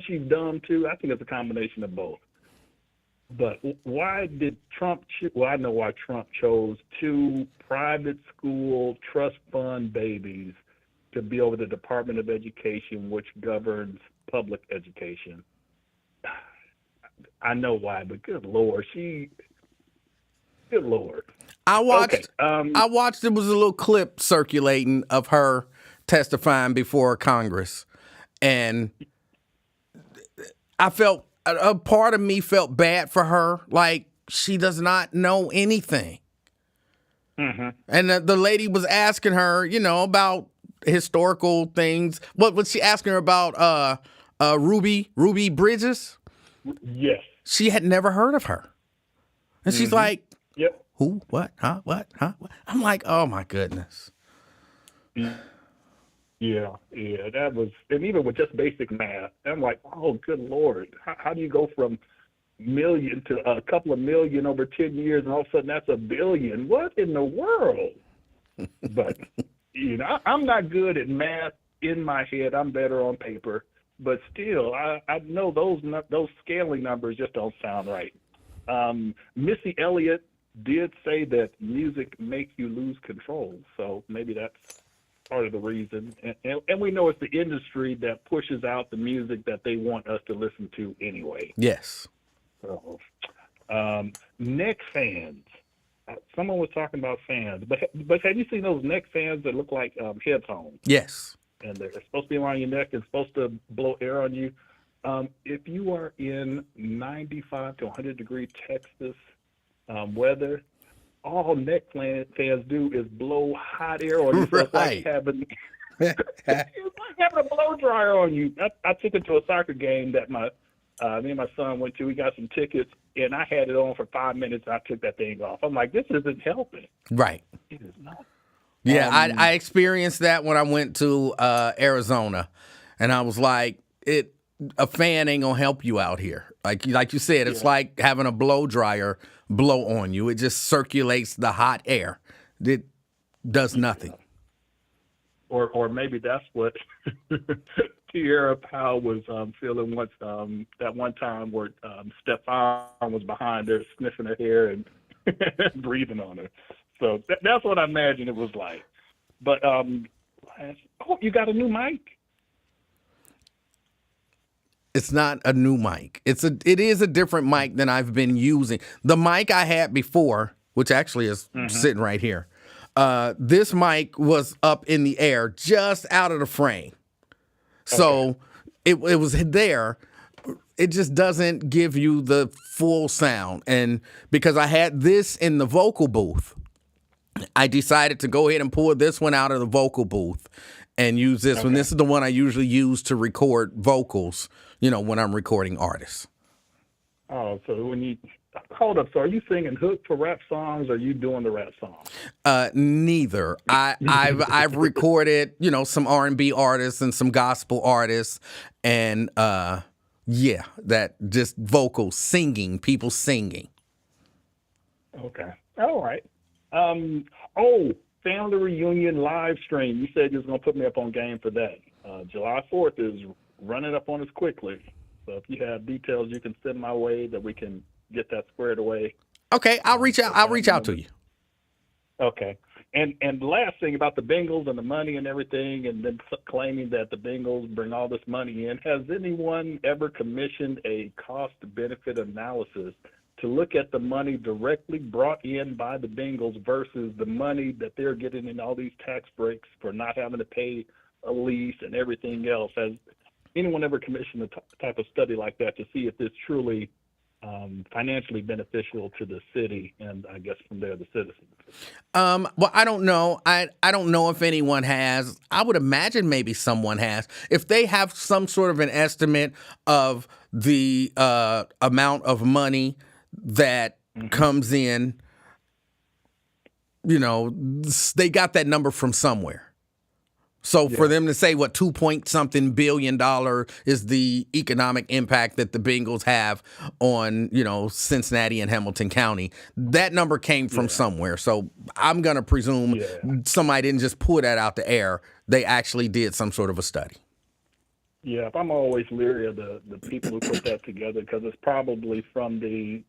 she's dumb too? I think it's a combination of both. But why did Trump? Well, I know why Trump chose 2 private school trust fund babies to be over the Department of Education, which governs public education. I know why, but good Lord, good Lord. I watched. Okay, I watched. There was a little clip circulating of her testifying before Congress, and I felt a part of me felt bad for her, like she does not know anything. Mm-hmm. And the lady was asking her, about historical things. What was she asking her about? Ruby Bridges? Yes. She had never heard of her. And she's like, yep. Who? What? Huh? What? Huh? What? I'm like, oh my goodness. Yeah, that was, and even with just basic math, I'm like, oh, good Lord. How do you go from million to a couple of million over 10 years and all of a sudden that's $1 billion? What in the world? But, I'm not good at math in my head. I'm better on paper. But still, I know those scaling numbers just don't sound right. Missy Elliott did say that music makes you lose control, so maybe that's part of the reason. And we know it's the industry that pushes out the music that they want us to listen to anyway. Yes. So, neck fans. Someone was talking about fans, but have you seen those neck fans that look like headphones? Yes. And they're supposed to be around your neck and supposed to blow air on you. If you are in 95 to 100 degree Texas weather, all neck fans do is blow hot air on you. So it's like having a blow dryer on you. I took it to a soccer game that me and my son went to. We got some tickets, and I had it on for 5 minutes. And I took that thing off. I'm like, this isn't helping. Right. It is not. Yeah, I experienced that when I went to Arizona, and I was like, a fan ain't gonna help you out here. Like you said, it's like having a blow dryer blow on you. It just circulates the hot air. It does nothing. Or maybe that's what Tierra Powell was feeling once that one time where Stephon was behind her sniffing her hair and breathing on her. So that's what I imagine it was like. But you got a new mic? It's not a new mic. It is a different mic than I've been using. The mic I had before, which actually is sitting right here, this mic was up in the air, just out of the frame. So it was there. It just doesn't give you the full sound. And because I had this in the vocal booth, I decided to go ahead and pull this one out of the vocal booth and use this one. This is the one I usually use to record vocals, when I'm recording artists. Oh, so when you hold up, so are you singing hook for rap songs, or are you doing the rap songs? Neither. I've recorded, some R&B artists and some gospel artists, and that just vocals, singing, people singing. Okay. All right. Family reunion live stream. You said you was gonna put me up on game for that. July 4th is running up on us quickly. So if you have details you can send my way that we can get that squared away. Okay, I'll reach out to you. Okay. And the last thing about the Bengals and the money and everything, and then claiming that the Bengals bring all this money in, has anyone ever commissioned a cost-benefit analysis to look at the money directly brought in by the Bengals versus the money that they're getting in all these tax breaks for not having to pay a lease and everything else? Has anyone ever commissioned a type of study like that to see if it's truly financially beneficial to the city and, I guess, from there, the citizens? Well, I don't know. I don't know if anyone has. I would imagine maybe someone has. If they have some sort of an estimate of the amount of money that comes in, they got that number from somewhere. So for them to say what $2.something billion is the economic impact that the Bengals have on, Cincinnati and Hamilton County, that number came from somewhere. So I'm going to presume somebody didn't just pull that out the air. They actually did some sort of a study. Yeah, I'm always leery of the people who put that together, because it's probably from being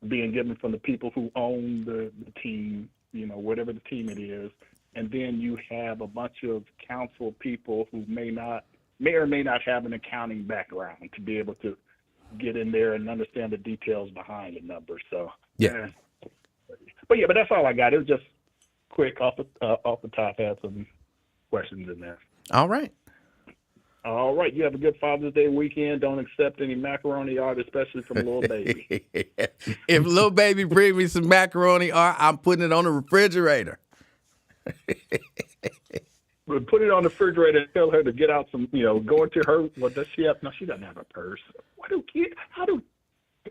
given from the people who own the team, whatever the team it is. And then you have a bunch of council people who may or may not have an accounting background to be able to get in there and understand the details behind the numbers. So but that's all I got. It was just quick off the top. Had some questions in there. All right. All right. You have a good Father's Day weekend. Don't accept any macaroni art, especially from Lil Baby. If Lil Baby bring me some macaroni art, I'm putting it on the refrigerator. But put it on the refrigerator and tell her to get out some, go into her. Well, does she have? No, she doesn't have a purse.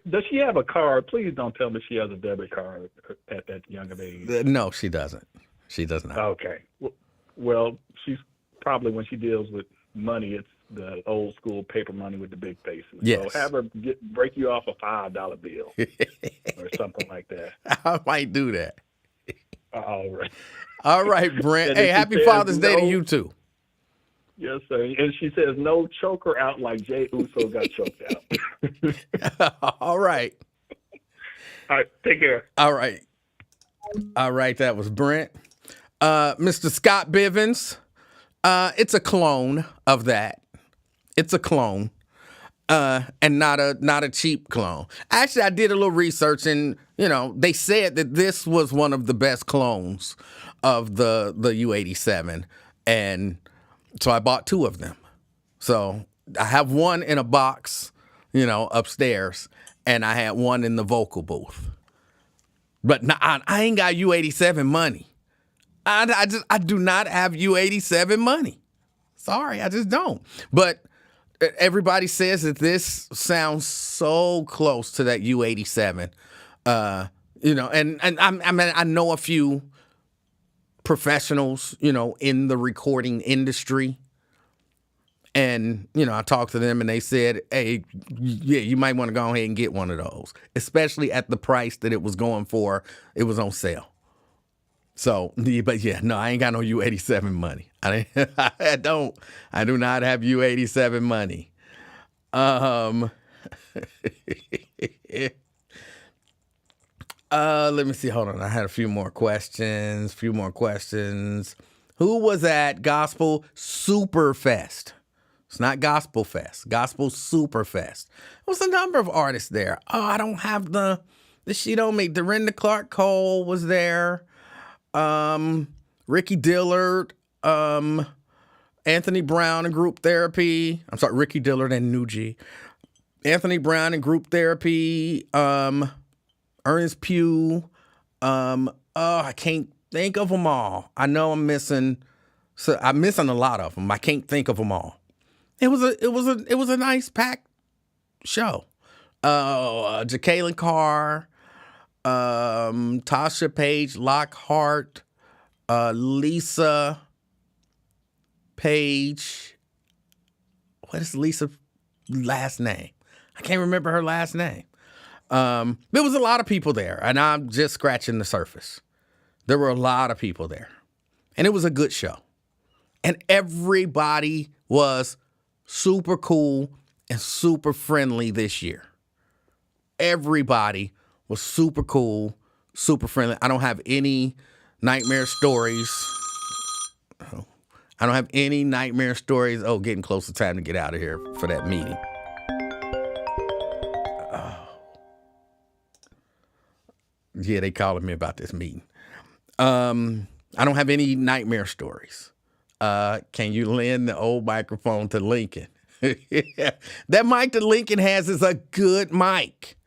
Does she have a card? Please don't tell me she has a debit card at that young of age. No, she doesn't. She does not. Okay. Well, she's probably, when she deals with money, it's the old school paper money with the big faces. Yes. So have her break you off a $5 bill or something like that. I might do that. All right. All right, Brent. Hey, happy Father's Day to you too. Yes, sir. And she says no choker out like Jay Uso got choked out. All right. All right. Take care. All right. That was Brent. Mr. Scott Bivens. It's a clone of that. It's a clone. And not a cheap clone. Actually, I did a little research, and they said that this was one of the best clones of the U87, and so I bought two of them. So I have one in a box, upstairs, and I had one in the vocal booth. But I ain't got U87 money. I do not have U87 money. Sorry, I just don't. But everybody says that this sounds so close to that U87, and I know a few professionals, in the recording industry, and I talked to them and they said, hey, yeah, you might want to go ahead and get one of those, especially at the price that it was going for. It was on sale. So, but yeah, no, I ain't got no U87 money. I do not have U87 money. Let me see. Hold on. I had a few more questions. Who was at Gospel Superfest? It's not Gospel Fest. Gospel Superfest. There was a number of artists there. Oh, I don't have the sheet on me. Dorinda Clark Cole was there. Ricky Dillard. Anthony Brown and Group Therapy. I'm sorry, Ricky Dillard and Nuji. Anthony Brown and Group Therapy. Ernest Pugh. I can't think of them all. I know I'm missing. So I'm missing a lot of them. I can't think of them all. It was a nice packed show. Jacqueline Carr, Tasha Page Lockhart, Lisa Page. What is Lisa's last name? I can't remember her last name. There was a lot of people there, and I'm just scratching the surface. There were a lot of people there, and it was a good show. And everybody was super cool and super friendly this year. Everybody was super cool, super friendly. I don't have any nightmare stories. Oh, getting close to time to get out of here for that meeting. Yeah, they calling me about this meeting. I don't have any nightmare stories. Can you lend the old microphone to Lincoln? That mic that Lincoln has is a good mic.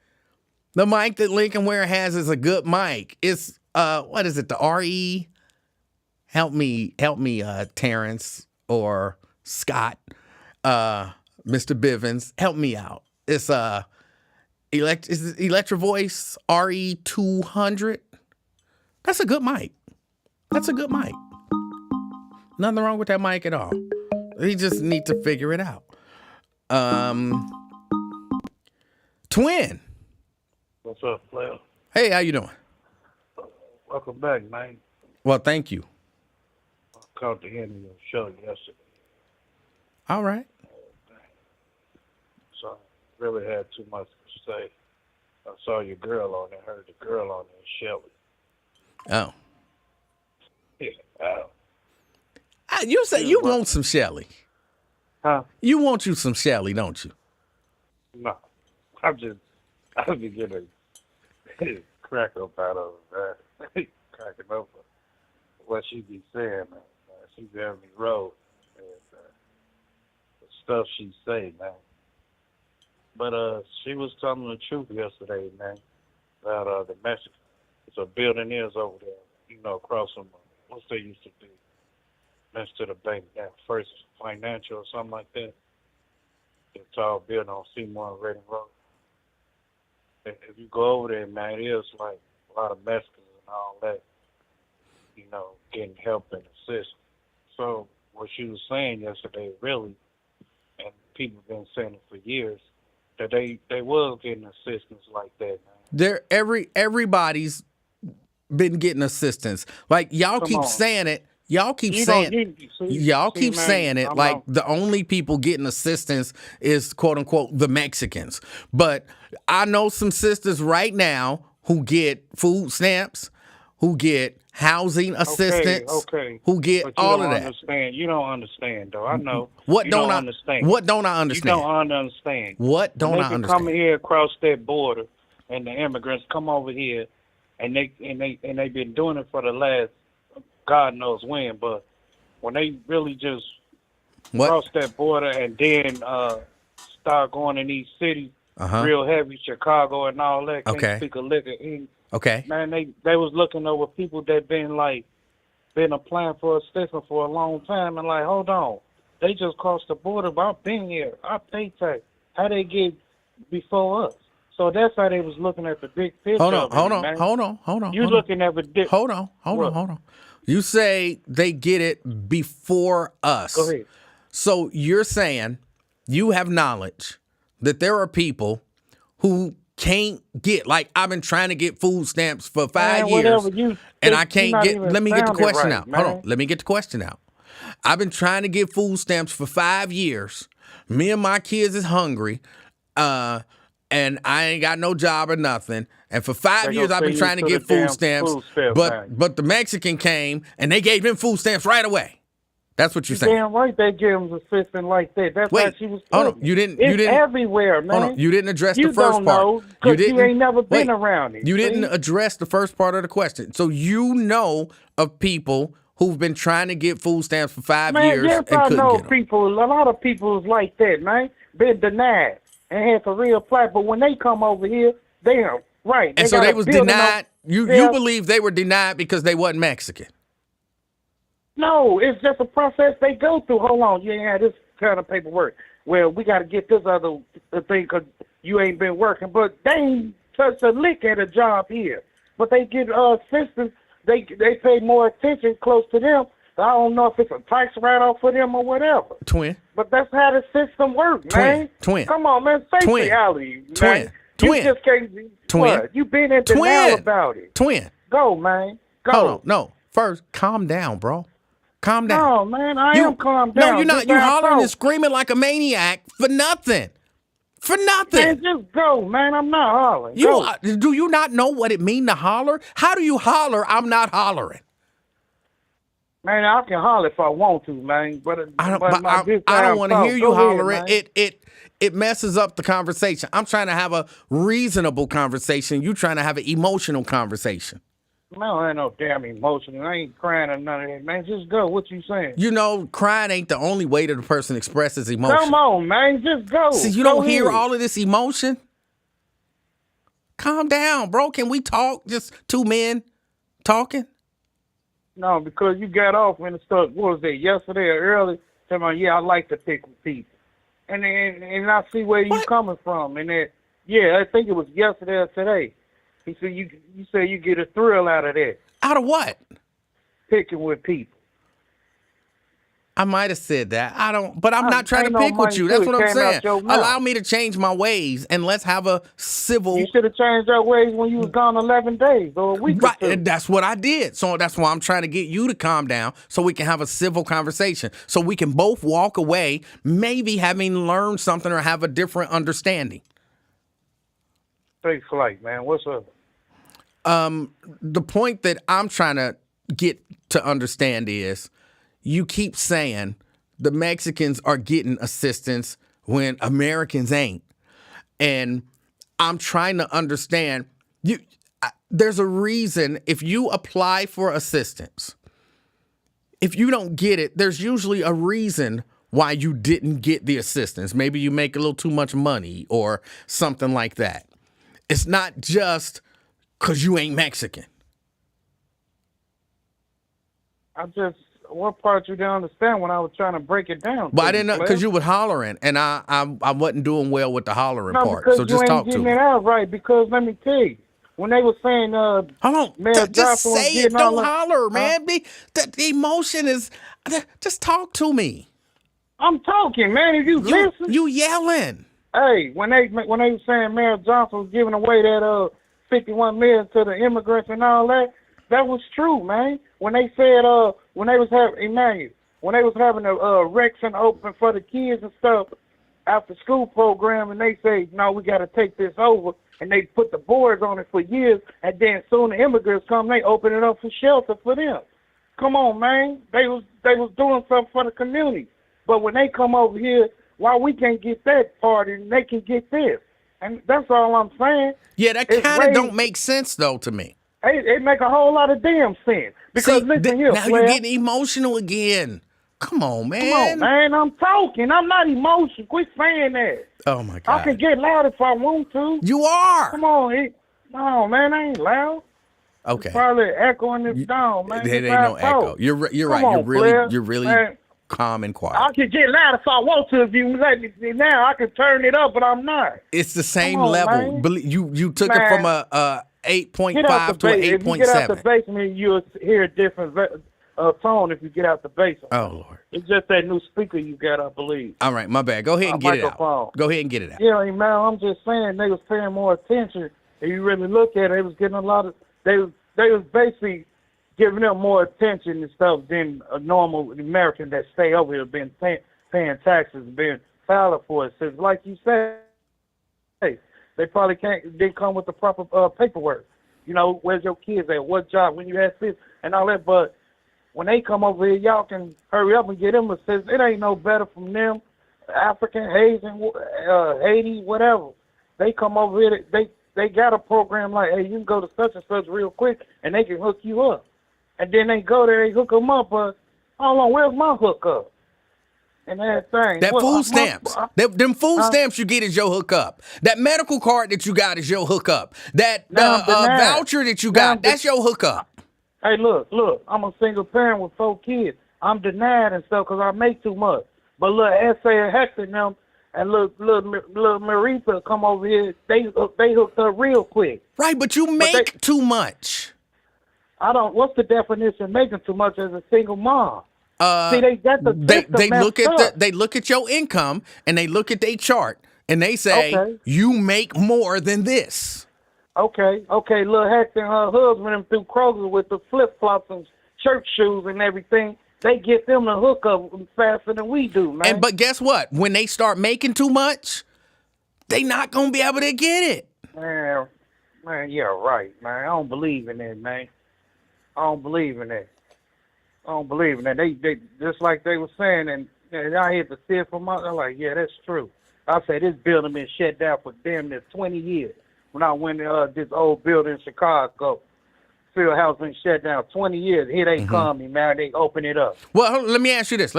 The mic that Lincoln Ware has is a good mic. It's what is it? The RE? Help me, Terrence or Scott, Mr. Bivens, help me out. It's Electro Voice RE200. That's a good mic. Nothing wrong with that mic at all. He just need to figure it out. Twin. What's up, player? Hey, how you doing? Welcome back, man. Well, thank you. I caught the end of your show yesterday, All right. so I really had too much to say. I saw your girl on there, heard the girl on there, Shelly. Oh. Yeah. You say you want some Shelly. Huh? You want you some Shelly, don't you? No. I'll be getting a crack up out of her, man. Cracking up what she be saying, man. She's having me roll. And, the stuff she say, man. But she was telling the truth yesterday, man, about the Mexicans. It's a building is over there, across from what they used to be next to the bank, that First Financial or something like that. The tall building on Seymour and Reading Road. If you go over there, man, it is like a lot of Mexicans and all that, getting help and assistance. So what she was saying yesterday, really, and people have been saying it for years, that they was getting assistance like that, man. Everybody's been getting assistance. Like y'all keep saying it. Y'all keep saying it like the only people getting assistance is quote unquote the Mexicans. But I know some sisters right now who get food stamps, who get housing assistance, who get all of that. You don't understand though. I know. What don't I understand? You don't understand. What don't I understand? They come here across that border, and the immigrants come over here, and they've been doing it for the last God knows when, but when they really just cross that border and then start going in these cities real heavy, Chicago and all that, can't speak a lick of English. Okay. Man, they was looking over people that been applying for assistance for a long time and like, hold on, they just crossed the border, but I've been here, I pay tax. How they get before us? So that's how they was looking at the big picture. Hold on. You looking at the Hold on. You say they get it before us. Go ahead. So you're saying you have knowledge that there are people who can't get, like I've been trying to get food stamps for 5 years and I can't get, let me get the question out. Hold on, let me get the question out. I've been trying to get food stamps for 5 years. Me and my kids is hungry. and I ain't got no job or nothing. And for 5 They years, gonna I've been send trying to you get to the food damn stamps, food stamp bank. but the Mexican came and they gave him food stamps right away. That's what you're You saying. damn right they give him assistance like that. That's Wait, how she was hold on. putting it. You didn't. It's You didn't. everywhere, man. Hold on. You didn't address You the first don't part. know, 'cause you ain't never been around it, You didn't see? address the first part of the question. So you know of people who've been trying to get food stamps for 5 Man, years yes, and I couldn't know get them. people. A lot of people is like that, man. Been denied and had to reapply. But when they come over here, they are right. And so got they a was building denied. You Yeah. believe they were denied because they wasn't Mexican. No, it's just a process they go through. Hold on, you ain't had this kind of paperwork. Well, we got to get this other thing because you ain't been working. But they ain't touched a lick at a job here. But they get assistance. They pay more attention close to them. I don't know if it's a tax write-off for them or whatever. Twin. But that's how the system works, man. Twin. Come on, man. Face Twin. reality, man. Twin. You Twin. just can't. Twin. What? You been in denial about it. Twin. Go, man. Go. Hold on. No. First, calm down, bro. Calm down. No, man. I am calm down. No, you're not. Just You how I hollering and talk. screaming like a maniac for nothing. For nothing. Man, just go, man. I'm not hollering. Go. Do you not know what it mean to holler? How do you holler? I'm not hollering. Man, I can holler if I want to, man. But I don't. but I don't want to hear you hollering. It messes up the conversation. I'm trying to have a reasonable conversation. You trying to have an emotional conversation. No, I ain't no damn emotion. I ain't crying or none of that, man. Just go. What you saying? You know, crying ain't the only way that a person expresses emotion. Come on, man. Just go. See, you Go don't hear ahead. all of this emotion? Calm down, bro. Can we talk? Just two men talking? No, because you got off when it started, what was it, yesterday or early? Talking about, yeah, I like to pick with people. And I see where you coming from. And then, yeah, I think it was yesterday or today. He said you say you get a thrill out of that. Out of what? Picking with people. I might have said that. I don't, but I'm I not trying to ain't no pick with money you. till That's it what I'm came out saying. your mouth. Allow me to change my ways and let's have a civil. You should have changed your ways when you was gone 11 days or a week Right, or two. and that's what I did. So that's why I'm trying to get you to calm down so we can have a civil conversation. So we can both walk away, maybe having learned something or have a different understanding. Take flight, man. What's up? The point that I'm trying to get to understand is you keep saying the Mexicans are getting assistance when Americans ain't. And I'm trying to understand there's a reason if you apply for assistance, if you don't get it, there's usually a reason why you didn't get the assistance. Maybe you make a little too much money or something like that. It's not just because you ain't Mexican. What part you didn't understand when I was trying to break it down? Well, I didn't know because you were hollering, and I wasn't doing well with the hollering part. Because So just you talk ain't to getting me. it out right. Because let me tell you, when they were saying, Hold on, Mayor just Johnson was say it. getting all Don't the- holler, man. The emotion is. Just talk to me. I'm talking, man. If you listen, You yelling. hey, when they were saying Mayor Johnson was giving away that $51 million to the immigrants and all that, that was true, man. When they said when they was having a rec center open for the kids and stuff after school program, and they say no, we got to take this over, and they put the boards on it for years, and then soon the immigrants come, they open it up for shelter for them. Come on, man. They was doing something for the community. But when they come over here, why we can't get that part and they can get this? And that's all I'm saying. Yeah, that It's kind of don't raised- make sense though to me. It make a whole lot of damn sense. Because See, listen here, now player. you're getting emotional again. Come on, man. Come on, man. I'm talking. I'm not emotional. Quit saying that. Oh my I God. can get loud if I want to. You are. Come on. No, man, I ain't loud. Okay. Probably echoing this down, man. There ain't That's how no I talk. echo. You're Come right. on, player. You're really Man, calm and quiet. I can get loud if I want to. If you let me now, I can turn it up, but I'm not. It's the same on, level. man. You took it Man. from a Get 8.5 out to the an base. If you get out the 8.7. basement, you'll hear a different tone if you get out the basement. Oh Lord. It's just that new speaker you got, I believe. All right, my bad. Go ahead and get it Microphone. out. Go ahead and get it out. Yeah, man, I'm just saying they was paying more attention. If you really look at it, they was getting a lot of. They was basically giving them more attention and stuff than a normal American that stay over here, been paying taxes, been filing for it. So like you said, hey, They probably didn't come with the proper paperwork. You know, where's your kids at? What job? When you have this and all that. But when they come over here, y'all can hurry up and get them assistance. It ain't no better from them. African, Haitian, Haiti, whatever. They come over here. They got a program like, hey, you can go to such and such real quick, and they can hook you up. And then they go there, they hook them up. But hold on, where's my hookup? And that thing. That food stamps. Them food stamps you get is your hookup. That medical card that you got is your hookup. That voucher that you got, that's your hookup. Hey, look, I'm a single parent with 4 kids. I'm denied and stuff because I make too much. But look, S.A. and Hector and them and little Marisa come over here, they hooked up real quick. Right, but you make too much. What's the definition of making too much as a single mom? See, they look at your income and they look at their chart and they say you make more than this. Okay. Little Hector and her husband them through Kroger with the flip flops and church shoes and everything. They get them to hook up faster than we do, man. But guess what? When they start making too much, they not gonna be able to get it. Man, yeah, right, man. I don't believe in that, man. I don't believe in that. They just like they were saying, and I had to see it from I'm like, yeah, that's true. I say this building been shut down for damn near 20 years. When I went to this old building in Chicago, field house been shut down 20 years. Here they come, man. They open it up. Well, let me ask you this.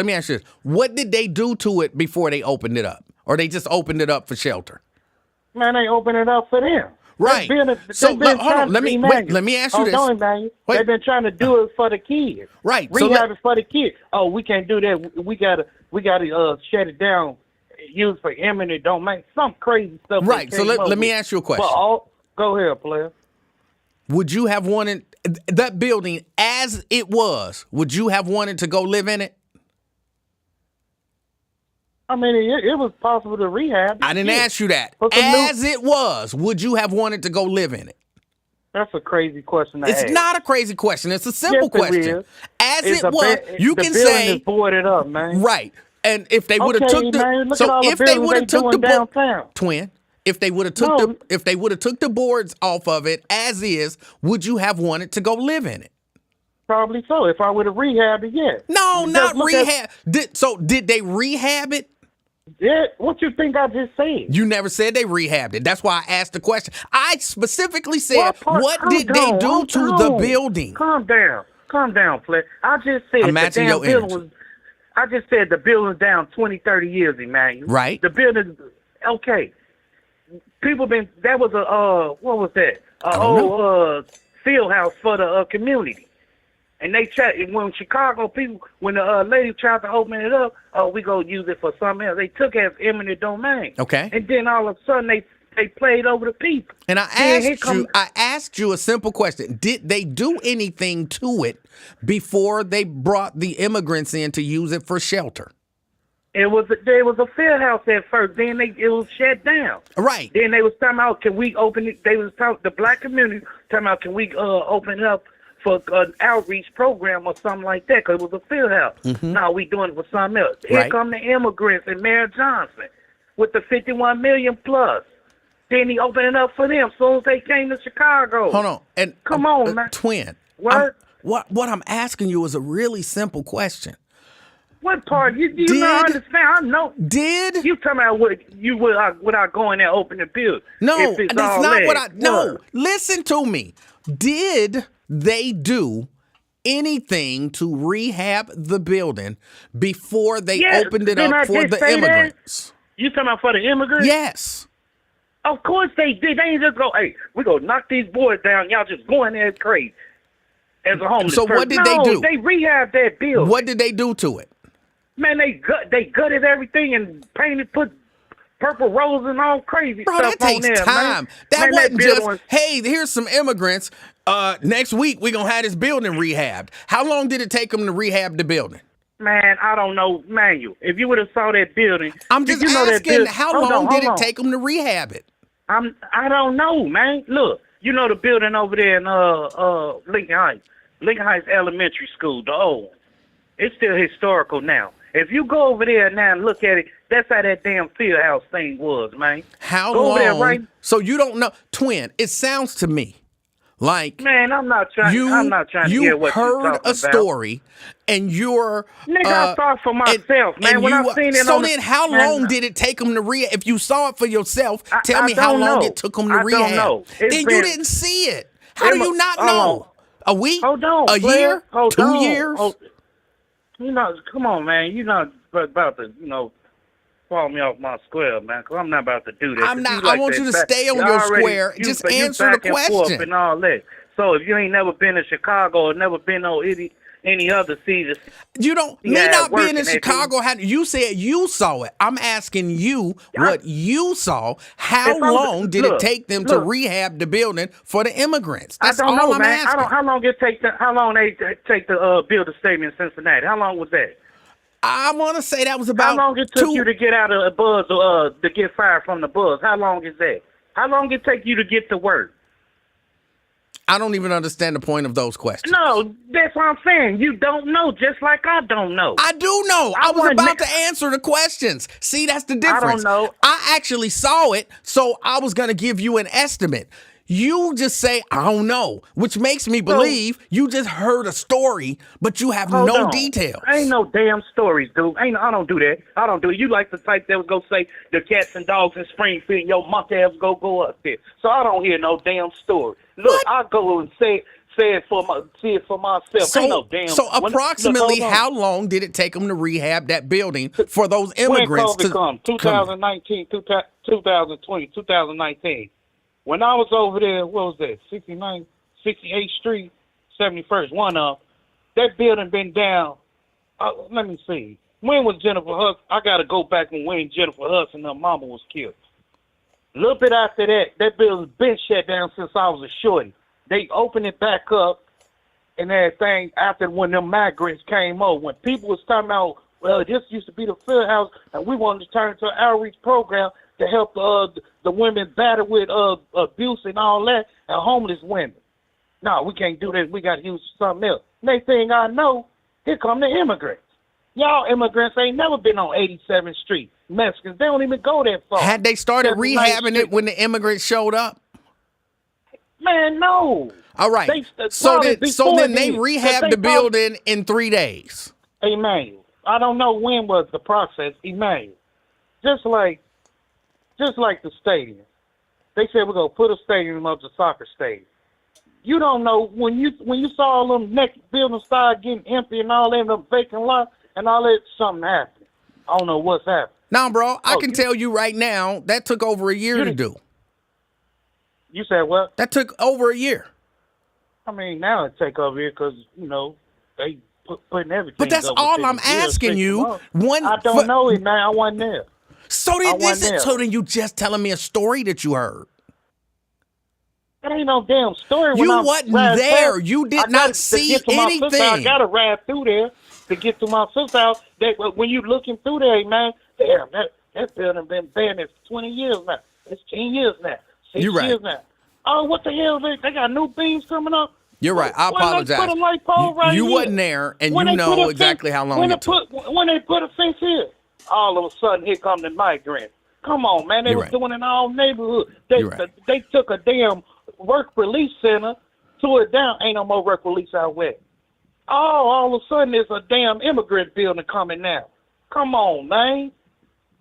What did they do to it before they opened it up? Or they just opened it up for shelter? Man, they opened it up for them. Right. Hold on. Let me ask you this. They've been trying to do it for the kids. Right. Rehab it for the kids. Oh, we can't do that. We gotta shut it down. Use for eminent domain. Some crazy stuff. Right. So let me ask you a question. Go ahead, player. Would you have wanted that building as it was? Would you have wanted to go live in it? I mean, it was possible to rehab. I didn't ask you that. As it was, would you have wanted to go live in it? That's a crazy question to ask. It's not a crazy question. It's a simple question. As it was, you can say. The building is boarded up, man. Right. And if they would have took if they would have took the twin, if they would have took the boards off of it as is, would you have wanted to go live in it? Probably so. If I would have rehabbed it, yes. No, not rehab. Did they rehab it? Yeah, what you think I just said? You never said they rehabbed it. That's why I asked the question. I specifically said, what did they do to the building? Calm down, play. I just said I'm matching your energy. I just said the building's down 20, 30 years, Emmanuel. Right. The building, okay. That was what was that? Field house for the community. And they when Chicago people, when the lady tried to open it up, we go use it for something else. They took it as eminent domain. Okay. And then all of a sudden they played over the people. And I asked you a simple question. Did they do anything to it before they brought the immigrants in to use it for shelter? There was a field house at first. Then it was shut down. Right. Then they was talking about, can we open it? They was talking, the black community talking about, can we open it up for an outreach program or something like that? Because it was a field house. Mm-hmm. Now we doing it for something else. Here come the immigrants and Mayor Johnson with the 51 million plus. Then he opened it up for them as soon as they came to Chicago. Hold on. And come on, man. Twin. What? What I'm asking you is a really simple question. What part? You don't understand. I know. Did you talking about without going there open the building? No, that's not what I. No, listen to me. Did they do anything to rehab the building before they opened it up for the immigrants? You talking about for the immigrants? Yes. Of course they did. They ain't just go, hey, we gonna knock these boys down. Y'all just going there as crazy as a homeless person. What did they do? They rehabbed that building. What did they do to it? Man, they gutted everything and painted, put purple rose and all crazy stuff on there. That takes time. Man. That wasn't just, hey, here's some immigrants. Next week, we're going to have this building rehabbed. How long did it take them to rehab the building? Man, I don't know, Manuel. If you would have saw that building. I'm just asking, how long did it take them to rehab it? I don't know, man. Look, you know the building over there in Lincoln Heights Elementary School, the old one. It's still historical now. If you go over there now and look at it, that's how that damn field house thing was, man. How Go over there, long? right? So you don't know, twin. It sounds to me like Man, I'm not trying to hear what you're heard talking a about. story, and you're Nigga, I saw it for myself, man. When I seen it so on then, how long did it take them to rehab? If you saw it for yourself, tell me how long it took them to rehab. I don't know. Then you didn't see it. How do you not know? A week? Hold on, a player. year? Hold 2 on. years? You know, come on, man. You're not about to, fall me off my square, man, because I'm not about to do that. I'm not. I want you to stay on your square. Just answer the question. And all that. So if you ain't never been to Chicago or never been on any other cities, you don't. Me not being in Chicago. You said you saw it. I'm asking you what you saw. How long did it take them to rehab the building for the immigrants? That's I don't all know, I'm man. asking. How long it take? How long they take to build a stadium in Cincinnati? How long was that? I want to say that was about. How long it took you to get out of the buzz, to get fired from the buzz? How long is that? How long it take you to get to work? I don't even understand the point of those questions. No, that's what I'm saying. You don't know, just like I don't know. I do know. I was about to answer the questions. See, that's the difference. I don't know. I actually saw it, so I was going to give you an estimate. You just say, I don't know, which makes me believe you just heard a story, but you have no details. Ain't no damn stories, dude. I don't do that. I don't do it. You like the type that was go say the cats and dogs in Springfield, and your monkey ass go up there. So I don't hear no damn story. Look, I go and see it for myself. Ain't no damn. So approximately how long did it take them to rehab that building for those immigrants? When COVID come? 2019, 2020, 2019. When I was over there, what was that, 68th Street, 71st, one of that building been down, let me see. When was Jennifer Hudson? I got to go back and when Jennifer Hudson and her mama was killed. A little bit after that building's been shut down since I was a shorty. They opened it back up and everything after when them migrants came over. When people was talking about, well, this used to be the field house, and we wanted to turn it to an outreach program to help the women battle with abuse and all that, and homeless women. No, we can't do that. We got to use something else. Next thing I know, here come the immigrants. Y'all immigrants ain't never been on 87th Street. Mexicans, they don't even go that far. Had they started rehabbing it when the immigrants showed up? Man, no. All right. So then they rehabbed the building in 3 days. Emanuel. I don't know when was the process, Emanuel. Just like the stadium. They said we're gonna put a stadium up, the soccer stadium. You don't know when you saw all them next buildings start getting empty and all them vacant lots and all that, something happened. I don't know what's happened. Now, bro, I can tell you right now that took over a year to do. You said what? That took over a year. I mean, now it take over here because they putting everything. But that's all I'm asking you. I don't know it, man. I wasn't there. So then you just telling me a story that you heard. That ain't no damn story. You wasn't there. You did not see anything. I got to ride through there to get to my sister's house. When you looking through there, man, damn, that building been there for 20 years now. It's 10 years now. 6 years now. Oh, what the hell? They got new beams coming up? You're right. I apologize. Put a light pole right you here. wasn't there, and you know exactly how long it took. When they put a fence here, all of a sudden, here come the migrants. Come on, man. They was doing it in all neighborhoods. They took a damn work release center, tore it down. Ain't no more work release out west. Oh, all of a sudden, there's a damn immigrant building coming now. Come on, man.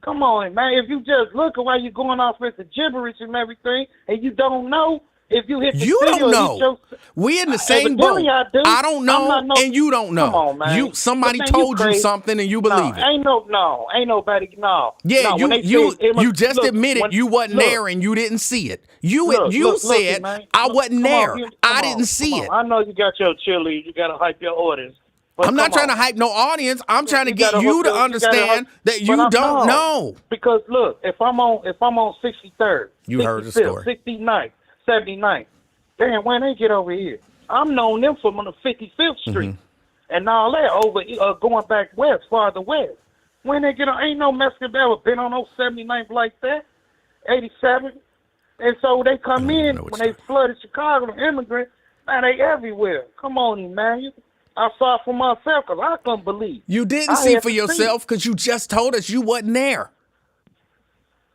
Come on, man. If you just look at why you're going off with the gibberish and everything, and you don't know, if you hit the you don't know. We in the same boat. I don't know, and you don't know. Come on, man. Somebody told you something, and you believe it. Ain't nobody. No. Yeah, no, you just admitted you wasn't there and you didn't see it. You said I wasn't there. I didn't see it. I know you got your cheerleader. You got to hype your audience. I'm not trying to hype no audience. I'm trying to get you to understand that you don't know. Because look, if I'm on 63rd, you heard the story. 69th, 79th. Damn, when they get over here, I'm known them from on the 55th Street and all that over going back west, farther west. When they get on, ain't no Mexican ever been on those 79th like that, 87. And so they come in when they flooded Chicago, the immigrants. Man, they everywhere. Come on, man. I saw it for myself because I couldn't believe. You didn't I see had for to see yourself because you just told us you wasn't there.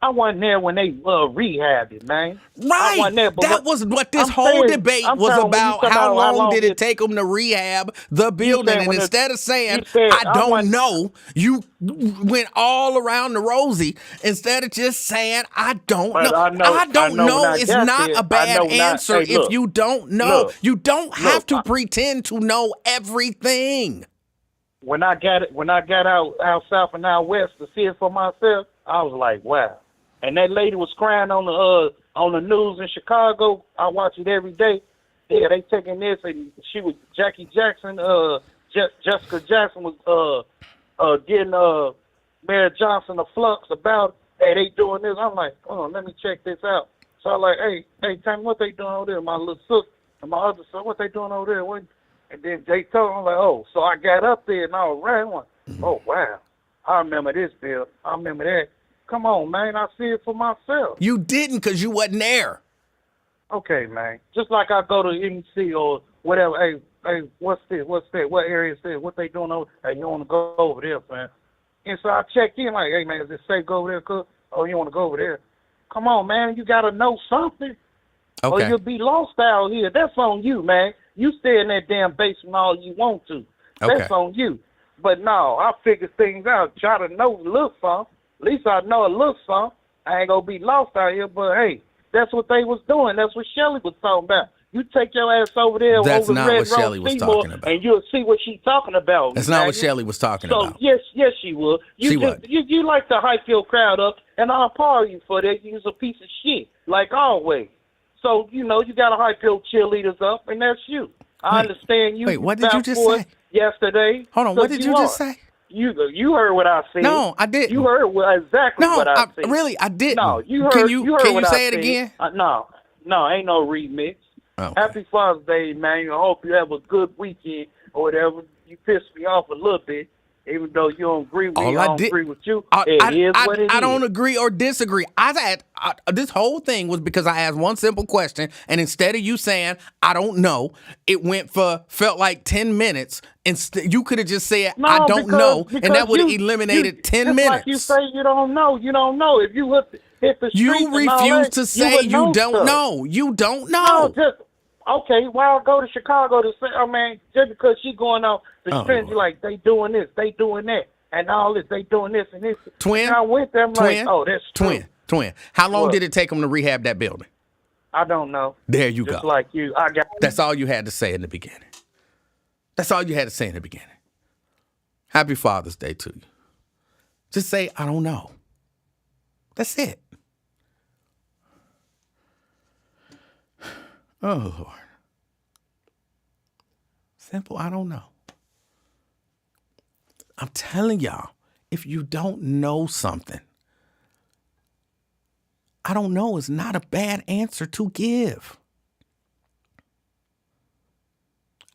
I wasn't there when they rehabbed it, man. I Right. wasn't there, but That was what this I'm whole saying, debate I'm was telling when you about. talk How about long did it did take them to rehab the you building? said And when instead of saying, you said I don't wasn't- know, you went all around the rosy instead of just saying, I don't But know. I know when I Is got not there, a bad answer hey, look, if you don't know. look, You don't have look, to pretend to know everything. when I got out south and out west to see it for myself, I was like, wow. And that lady was crying on the news in Chicago. I watch it every day. Yeah, they taking this, and she was Jackie Jackson. Jessica Jackson was getting Mayor Johnson a flux about, hey, they doing this. I'm like, oh, let me check this out. So I'm like, hey, tell me what they doing over there. My little sister and my other son, what they doing over there? What? And then they told me, I'm like, oh. So I got up there and I was ran. Oh, wow. I remember this, Bill. I remember that. Come on, man. I see it for myself. You didn't because you wasn't there. Okay, man. Just like I go to MC or whatever. Hey, what's this? What's that? What area is this? What they doing over? Hey, you want to go over there, man? And so I check in like, hey, man, is it safe go over there, cuz? Oh, you want to go over there? Come on, man. You got to know something. Or Okay. you'll be lost out here. That's on you, man. You stay in that damn basement all you want to. Okay. That's on you. But no, I figure things out. Try to know a little something. At least I know a little something. I ain't going to be lost out here. But, hey, that's what they was doing. That's what Shelley was talking about. You take your ass over there That's over not Red what Rose Shelley was Seymour, talking about. and you'll see what she's talking about. That's not what man. Shelley was talking So, about. yes, she will. She would. You like to hype your crowd up, and I'll applaud you for that. You's a piece of shit, like always. So, you got to hype your cheerleaders up, and that's you. I understand you. Wait, what did you just say? Yesterday. Hold on, what did you just say? You heard what I said. No, I didn't. You heard exactly what I said. Really, I didn't. No, you heard. Can you what say I it said. again? No, ain't no remix. Okay. Happy Father's Day, man. I hope you have a good weekend or whatever. You pissed me off a little bit, even though you don't agree with me. I don't agree with you. It is what it is. I don't agree or disagree. This whole thing was because I asked one simple question, and instead of you saying I don't know, it felt like 10 minutes. Instead, you could have just said I don't know, and that would have eliminated 10 minutes. Like you say, you don't know. You don't know. If you hit the streets You refuse to say you don't know. You don't know. No, okay, well, I'll go to Chicago to say, just because she going out the streets, you like, they doing this, they doing that, and all this, they doing this and this. Twin, and I went there, I'm like, oh, that's true. Twin. How long What? did it take them to rehab that building? I don't know. There you Just go. like you, I got. That's all you had to say in the beginning. That's all you had to say in the beginning. Happy Father's Day to you. Just say, I don't know. That's it. Oh, Lord. Simple, I don't know. I'm telling y'all, if you don't know something, I don't know is not a bad answer to give.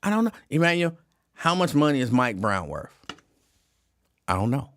I don't know. Emanuel, how much money is Mike Brown worth? I don't know.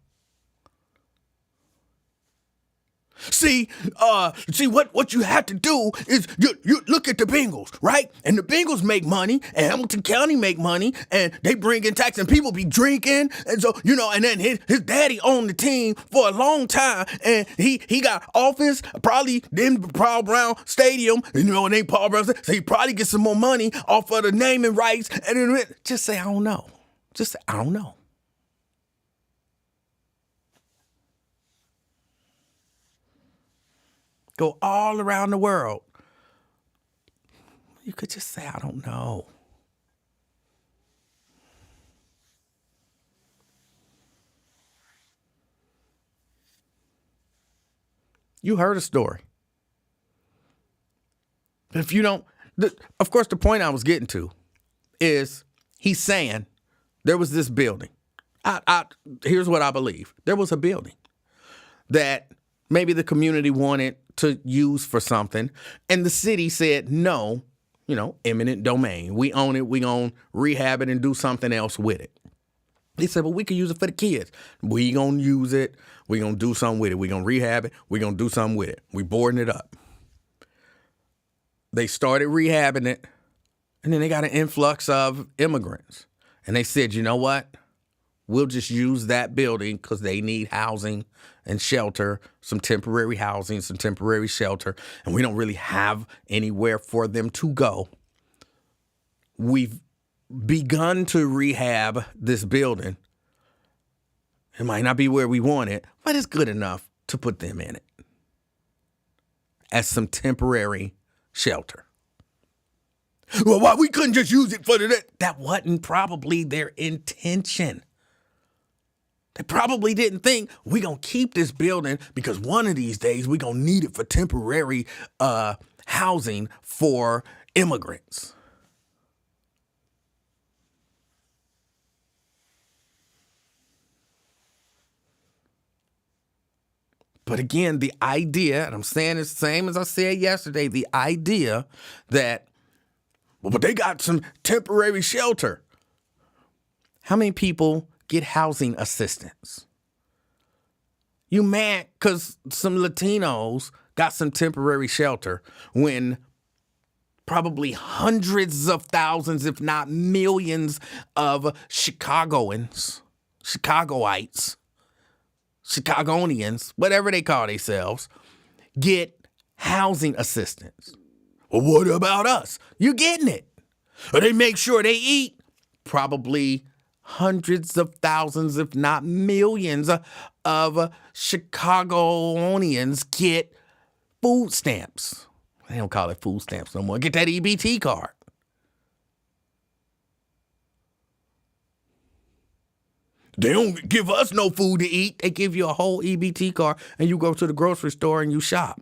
See what you have to do is you look at the Bengals, right? And the Bengals make money, and Hamilton County make money, and they bring in tax, and people be drinking, and so and then his daddy owned the team for a long time, and he got office probably in Paul Brown Stadium, and they Paul Brown, so he probably get some more money off of the naming rights, and then just say I don't know, just say I don't know. Go all around the world. You could just say, I don't know. You heard a story. But if you don't, of course, the point I was getting to is he's saying there was this building. Here's what I believe. There was a building that maybe the community wanted to use for something, and the city said, no, eminent domain. We own it. We gonna rehab it and do something else with it. They said, well, we can use it for the kids. We gonna use it. We gonna do something with it. We gonna rehab it. We gonna do something with it. We boarding it up. They started rehabbing it, and then they got an influx of immigrants. And they said, you know what? We'll just use that building because they need housing and shelter, some temporary housing, some temporary shelter, and we don't really have anywhere for them to go. We've begun to rehab this building. It might not be where we want it, but it's good enough to put them in it as some temporary shelter. Well, why we couldn't just use it for that? That wasn't probably their intention. They probably didn't think we're going to keep this building because one of these days we're going to need it for temporary housing for immigrants. But again, the idea, and I'm saying it's the same as I said yesterday, the idea that, well, but they got some temporary shelter. How many people get housing assistance? You mad because some Latinos got some temporary shelter when probably hundreds of thousands, if not millions of Chicagoites, Chicagonians, whatever they call themselves, get housing assistance. Well, what about us? You getting it? Or they make sure they eat. Probably hundreds of thousands, if not millions, of Chicagoanians get food stamps. They don't call it food stamps no more. Get that EBT card. They don't give us no food to eat. They give you a whole EBT card and you go to the grocery store and you shop.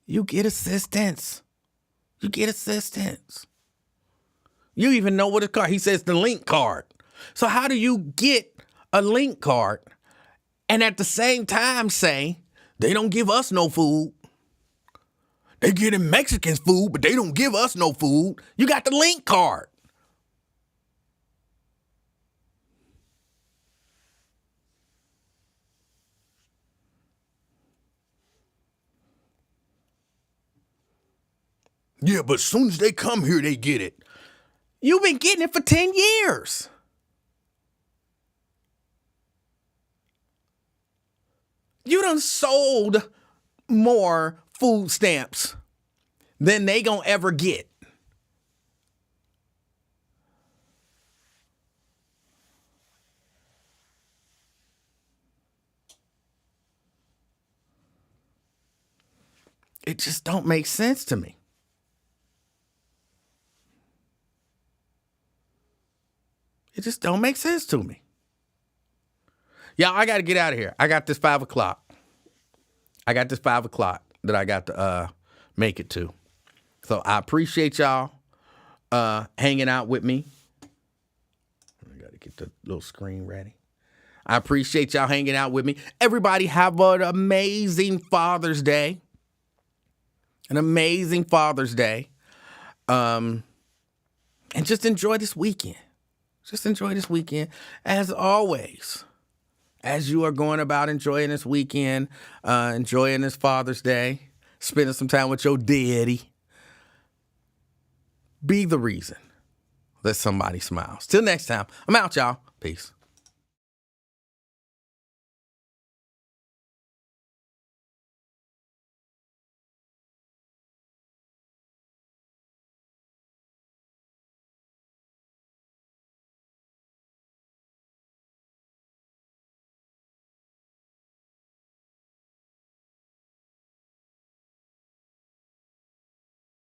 You get assistance. You get assistance. You even know what it's called. He says the link card. So how do you get a link card and at the same time say they don't give us no food? They getting Mexicans food, but they don't give us no food. You got the link card. Yeah, but as soon as they come here, they get it. You've been getting it for 10 years. You done sold more food stamps than they gonna ever get. It just don't make sense to me. It just don't make sense to me. Y'all, I got to get out of here. I got this 5 o'clock. I got this 5 o'clock that I got to make it to. So I appreciate y'all hanging out with me. I got to get the little screen ready. I appreciate y'all hanging out with me. Everybody have an amazing Father's Day. An amazing Father's Day. And just enjoy this weekend. Just enjoy this weekend. As always, as you are going about enjoying this weekend, enjoying this Father's Day, spending some time with your daddy, be the reason that somebody smiles. Till next time, I'm out, y'all. Peace.